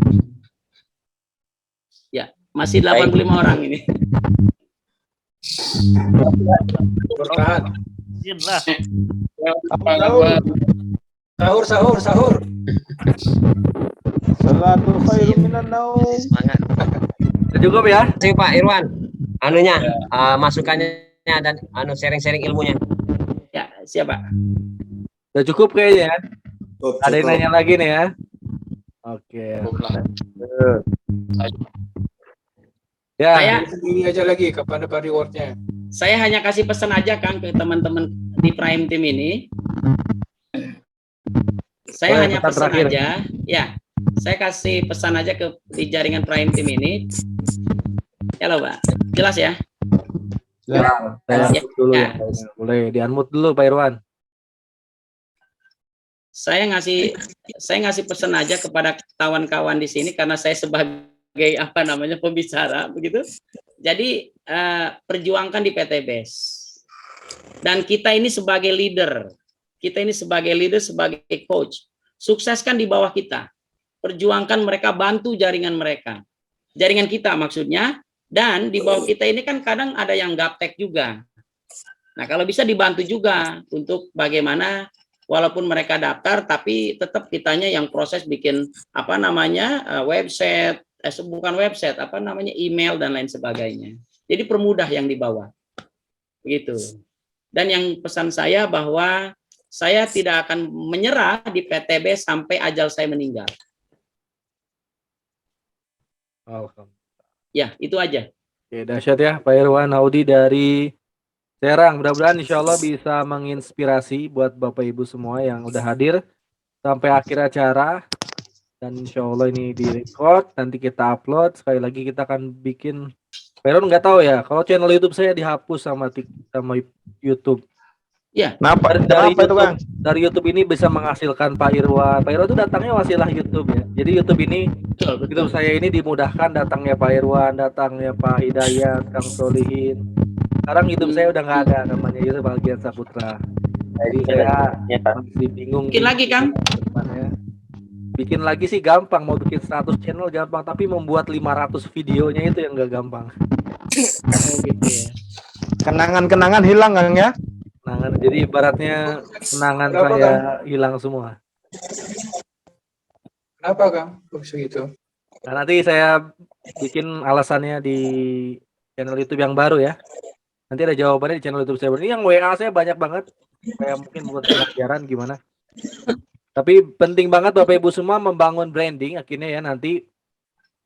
Ya, masih 85 orang ini. Bertahan. Sahur, sahur, sahur. Salatu khairum minan naum. Semangat. Udah cukup ya? Terima kasih Pak Irwan. Anunya, masukannya dan sharing-sharing ilmunya. Ya, siapa? Udah cukup kayaknya. Cukup, Ada yang cukup. nanya lagi nih ya? Oke. Ya, Saya Ini aja lagi kapan dapat rewardnya. saya hanya kasih pesan aja Kang ke teman-teman di Prime Team ini. Saya Boleh, hanya pesan pesan terakhir. aja, ya. Saya kasih pesan aja ke di jaringan Prime Team ini. Halo, Pak. Jelas ya? saya unmute dulu Ya. ya. Boleh di-unmute dulu Pak Irwan. Saya ngasih pesan aja kepada kawan-kawan di sini karena saya sebagai pembicara begitu. Jadi perjuangkan di PTBS. Dan kita ini sebagai leader, sebagai coach, sukseskan di bawah kita. Perjuangkan mereka, bantu jaringan mereka. Jaringan kita maksudnya, dan di bawah kita ini kan kadang ada yang gaptek juga. Nah, kalau bisa dibantu juga untuk bagaimana walaupun mereka daftar tapi tetap kitanya yang proses bikin website, bukan website, email dan lain sebagainya. Jadi permudah yang di bawah. Begitu. Dan yang pesan saya bahwa saya tidak akan menyerah di PTB sampai ajal saya meninggal. Ya, itu aja. Oke, dahsyat ya Pak Irwan Audi dari Serang. Mudah-mudahan insya Allah bisa menginspirasi buat Bapak Ibu semua yang udah hadir sampai akhir acara. Dan insya Allah ini direcord, nanti kita upload. Sekali lagi kita akan bikin, Pak Irwan nggak tahu ya, kalau channel YouTube saya dihapus sama YouTube. Ya. Kenapa? Dari Kenapa itu, YouTube, Bang? dari YouTube ini bisa menghasilkan Pak Irwan. Pak Irwan itu datangnya wasilah YouTube ya. Jadi YouTube ini, YouTube saya ini dimudahkan datangnya Pak Irwan, datangnya Pak Hidayat, Kang Solihin. Sekarang YouTube saya udah nggak ada, namanya YouTube Algian Saputra. Jadi saya masih bingung. Bikin lagi, Kang? Ya. Bikin lagi sih gampang, mau bikin 100 channel gampang, tapi membuat 500 videonya itu yang nggak gampang. Oh, gitu ya. Kenangan-kenangan hilang, Kang ya? Kenangan, jadi ibaratnya kenangan Kenapa, saya hilang semua. Kenapa Kang? Begitu. Nah, nanti saya bikin alasannya di channel YouTube yang baru ya. Nanti ada jawabannya di channel YouTube saya baru. Ini yang WA saya banyak banget. Kayak mungkin buat pelajaran gimana. Tapi penting banget Bapak Ibu semua membangun branding akhirnya ya nanti.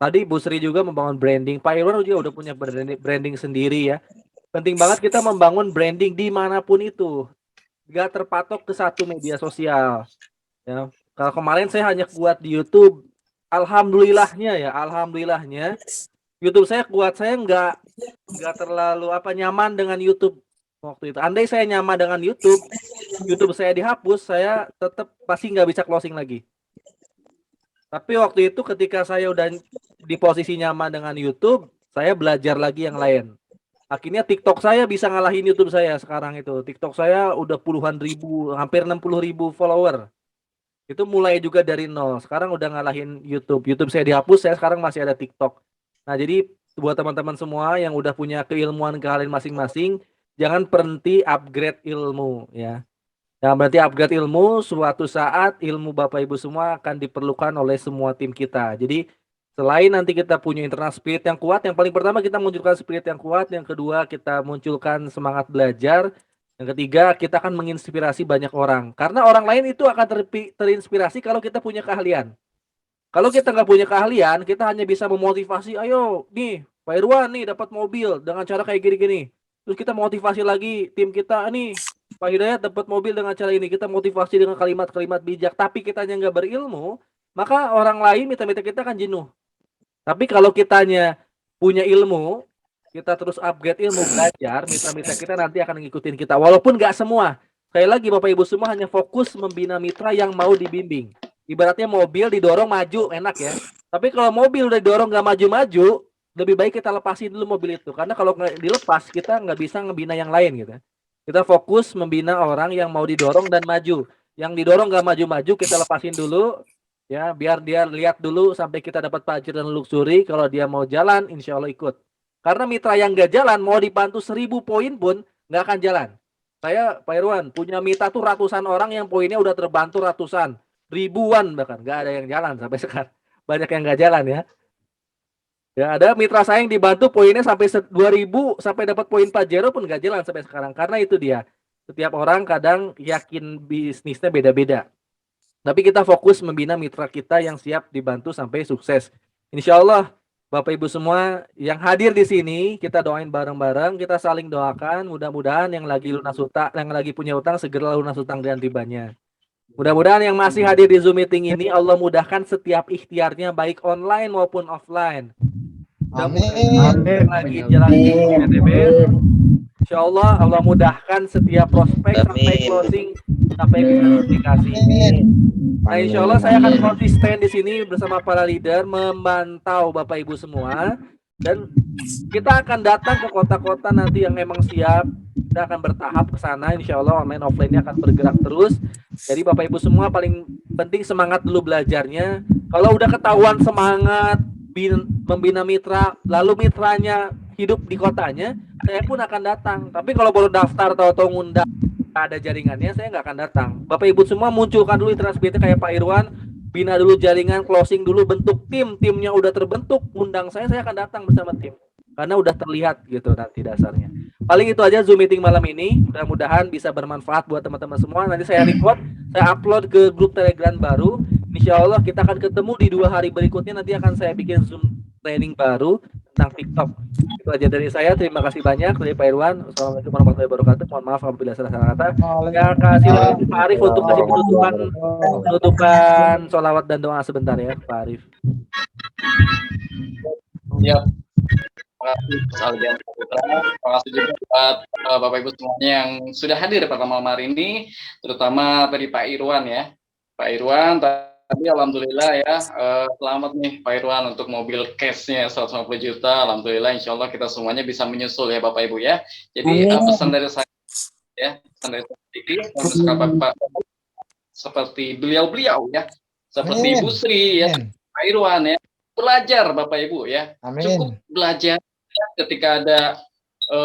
Tadi Bu Sri juga membangun branding. Pak Irwan juga udah punya branding sendiri ya. Penting banget kita membangun branding dimanapun itu. Gak terpatok ke satu media sosial. Ya. Kalau kemarin saya hanya kuat di YouTube. Alhamdulillahnya YouTube saya kuat, saya nggak terlalu nyaman dengan YouTube waktu itu. Andai saya nyaman dengan YouTube saya dihapus, saya tetap pasti nggak bisa closing lagi. Tapi waktu itu ketika saya udah di posisi nyaman dengan YouTube, saya belajar lagi yang lain. Akhirnya TikTok saya bisa ngalahin YouTube saya sekarang itu. TikTok saya udah puluhan ribu, hampir 60.000 follower. Itu mulai juga dari nol. Sekarang udah ngalahin YouTube. YouTube saya dihapus, saya sekarang masih ada TikTok. Nah, jadi buat teman-teman semua yang udah punya keilmuan keahlian masing-masing, jangan berhenti upgrade ilmu ya. Yang berarti upgrade ilmu, suatu saat ilmu Bapak Ibu semua akan diperlukan oleh semua tim kita. Jadi selain nanti kita punya internal spirit yang kuat, yang paling pertama kita munculkan spirit yang kuat, yang kedua kita munculkan semangat belajar, yang ketiga kita akan menginspirasi banyak orang. Karena orang lain itu akan terinspirasi kalau kita punya keahlian. Kalau kita nggak punya keahlian, kita hanya bisa memotivasi, ayo nih Pak Irwan nih dapat mobil dengan cara kayak gini-gini. Terus kita motivasi lagi tim kita, nih Pak Hidayat dapat mobil dengan cara ini. Kita motivasi dengan kalimat-kalimat bijak, tapi kitanya nggak berilmu, maka orang lain minta-minta kita akan jenuh. Tapi kalau kitanya punya ilmu, kita terus upgrade ilmu belajar, mitra-mitra kita nanti akan ngikutin kita. Walaupun nggak semua. Sekali lagi Bapak Ibu semua hanya fokus membina mitra yang mau dibimbing. Ibaratnya mobil didorong maju, enak ya. Tapi kalau mobil udah didorong nggak maju-maju, lebih baik kita lepasin dulu mobil itu. Karena kalau nggak dilepas, kita nggak bisa ngebina yang lain gitu. Kita fokus membina orang yang mau didorong dan maju. Yang didorong nggak maju-maju, kita lepasin dulu. Ya, biar dia lihat dulu sampai kita dapat pajak dan luxury. Kalau dia mau jalan, insya Allah ikut. Karena mitra yang nggak jalan, mau dibantu 1000 poin pun nggak akan jalan. Saya, Pak Irwan, punya mitra tuh ratusan orang yang poinnya udah terbantu ratusan, ribuan bahkan. Nggak ada yang jalan sampai sekarang. Banyak yang nggak jalan ya. Ya, ada mitra saya yang dibantu poinnya sampai 2000 sampai dapat poin Pajero pun nggak jalan sampai sekarang. Karena itu dia. Setiap orang kadang yakin bisnisnya beda-beda. Tapi kita fokus membina mitra kita yang siap dibantu sampai sukses. Insya Allah, Bapak Ibu semua yang hadir di sini, kita doain bareng-bareng, kita saling doakan. Mudah-mudahan yang lagi lunas utang, yang lagi punya utang segera lunas utang dan ribanya. Mudah-mudahan yang masih hadir di Zoom meeting ini Allah mudahkan setiap ikhtiarnya baik online maupun offline. Amin. Lagi jalan PTB. Insya Allah Allah mudahkan setiap prospek sampai closing sampai bisa komunikasi. Nah, insya Allah saya akan konsisten di sini bersama para leader memantau Bapak Ibu semua dan kita akan datang ke kota-kota nanti yang memang siap. Kita akan bertahap ke sana. Insya Allah online offline-nya akan bergerak terus. Jadi Bapak Ibu semua paling penting semangat dulu belajarnya. Kalau udah ketahuan semangat membina mitra, lalu mitranya hidup di kotanya, saya pun akan datang. Tapi kalau baru daftar atau ngundang ada jaringannya, saya nggak akan datang. Bapak Ibu semua munculkan dulu transmisi kayak Pak Irwan, bina dulu jaringan, closing dulu, bentuk timnya udah terbentuk, undang saya akan datang bersama tim. Karena udah terlihat gitu nanti dasarnya. Paling itu aja Zoom meeting malam ini. Mudah-mudahan bisa bermanfaat buat teman-teman semua. Nanti saya record, saya upload ke grup Telegram baru. Insya Allah kita akan ketemu di 2 hari berikutnya. Nanti akan saya bikin Zoom training baru tentang TikTok. Itu aja dari saya. Terima kasih banyak dari Pak Irwan. Assalamualaikum warahmatullahi wabarakatuh. Mohon maaf apabila salah kata. Ya, kasih lagi Pak Arif untuk kasih penutupan sholawat dan doa sebentar ya, Pak Arif. Ya. Terima kasih Mas Aldian Putra. Terima kasih juga buat Bapak Ibu semuanya yang sudah hadir pada malam hari ini, terutama tadi Pak Irwan ya. Pak Irwan tadi alhamdulillah ya, selamat nih Pak Irwan untuk mobil cash-nya 150 juta. Alhamdulillah, insya Allah kita semuanya bisa menyusul ya Bapak Ibu ya. Jadi pesan dari saya ya, pesan dari saya sedikit Bapak seperti beliau-beliau ya, seperti Bu Sri ya, Pak Irwan ya. Belajar Bapak Ibu ya. Cukup belajar ketika ada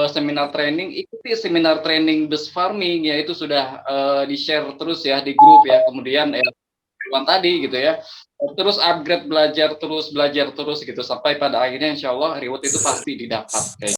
seminar training, ikuti seminar training bus farming ya, itu sudah di-share terus ya di grup ya. Kemudian tadi gitu ya. Terus upgrade belajar terus gitu sampai pada akhirnya insya Allah reward itu pasti didapat.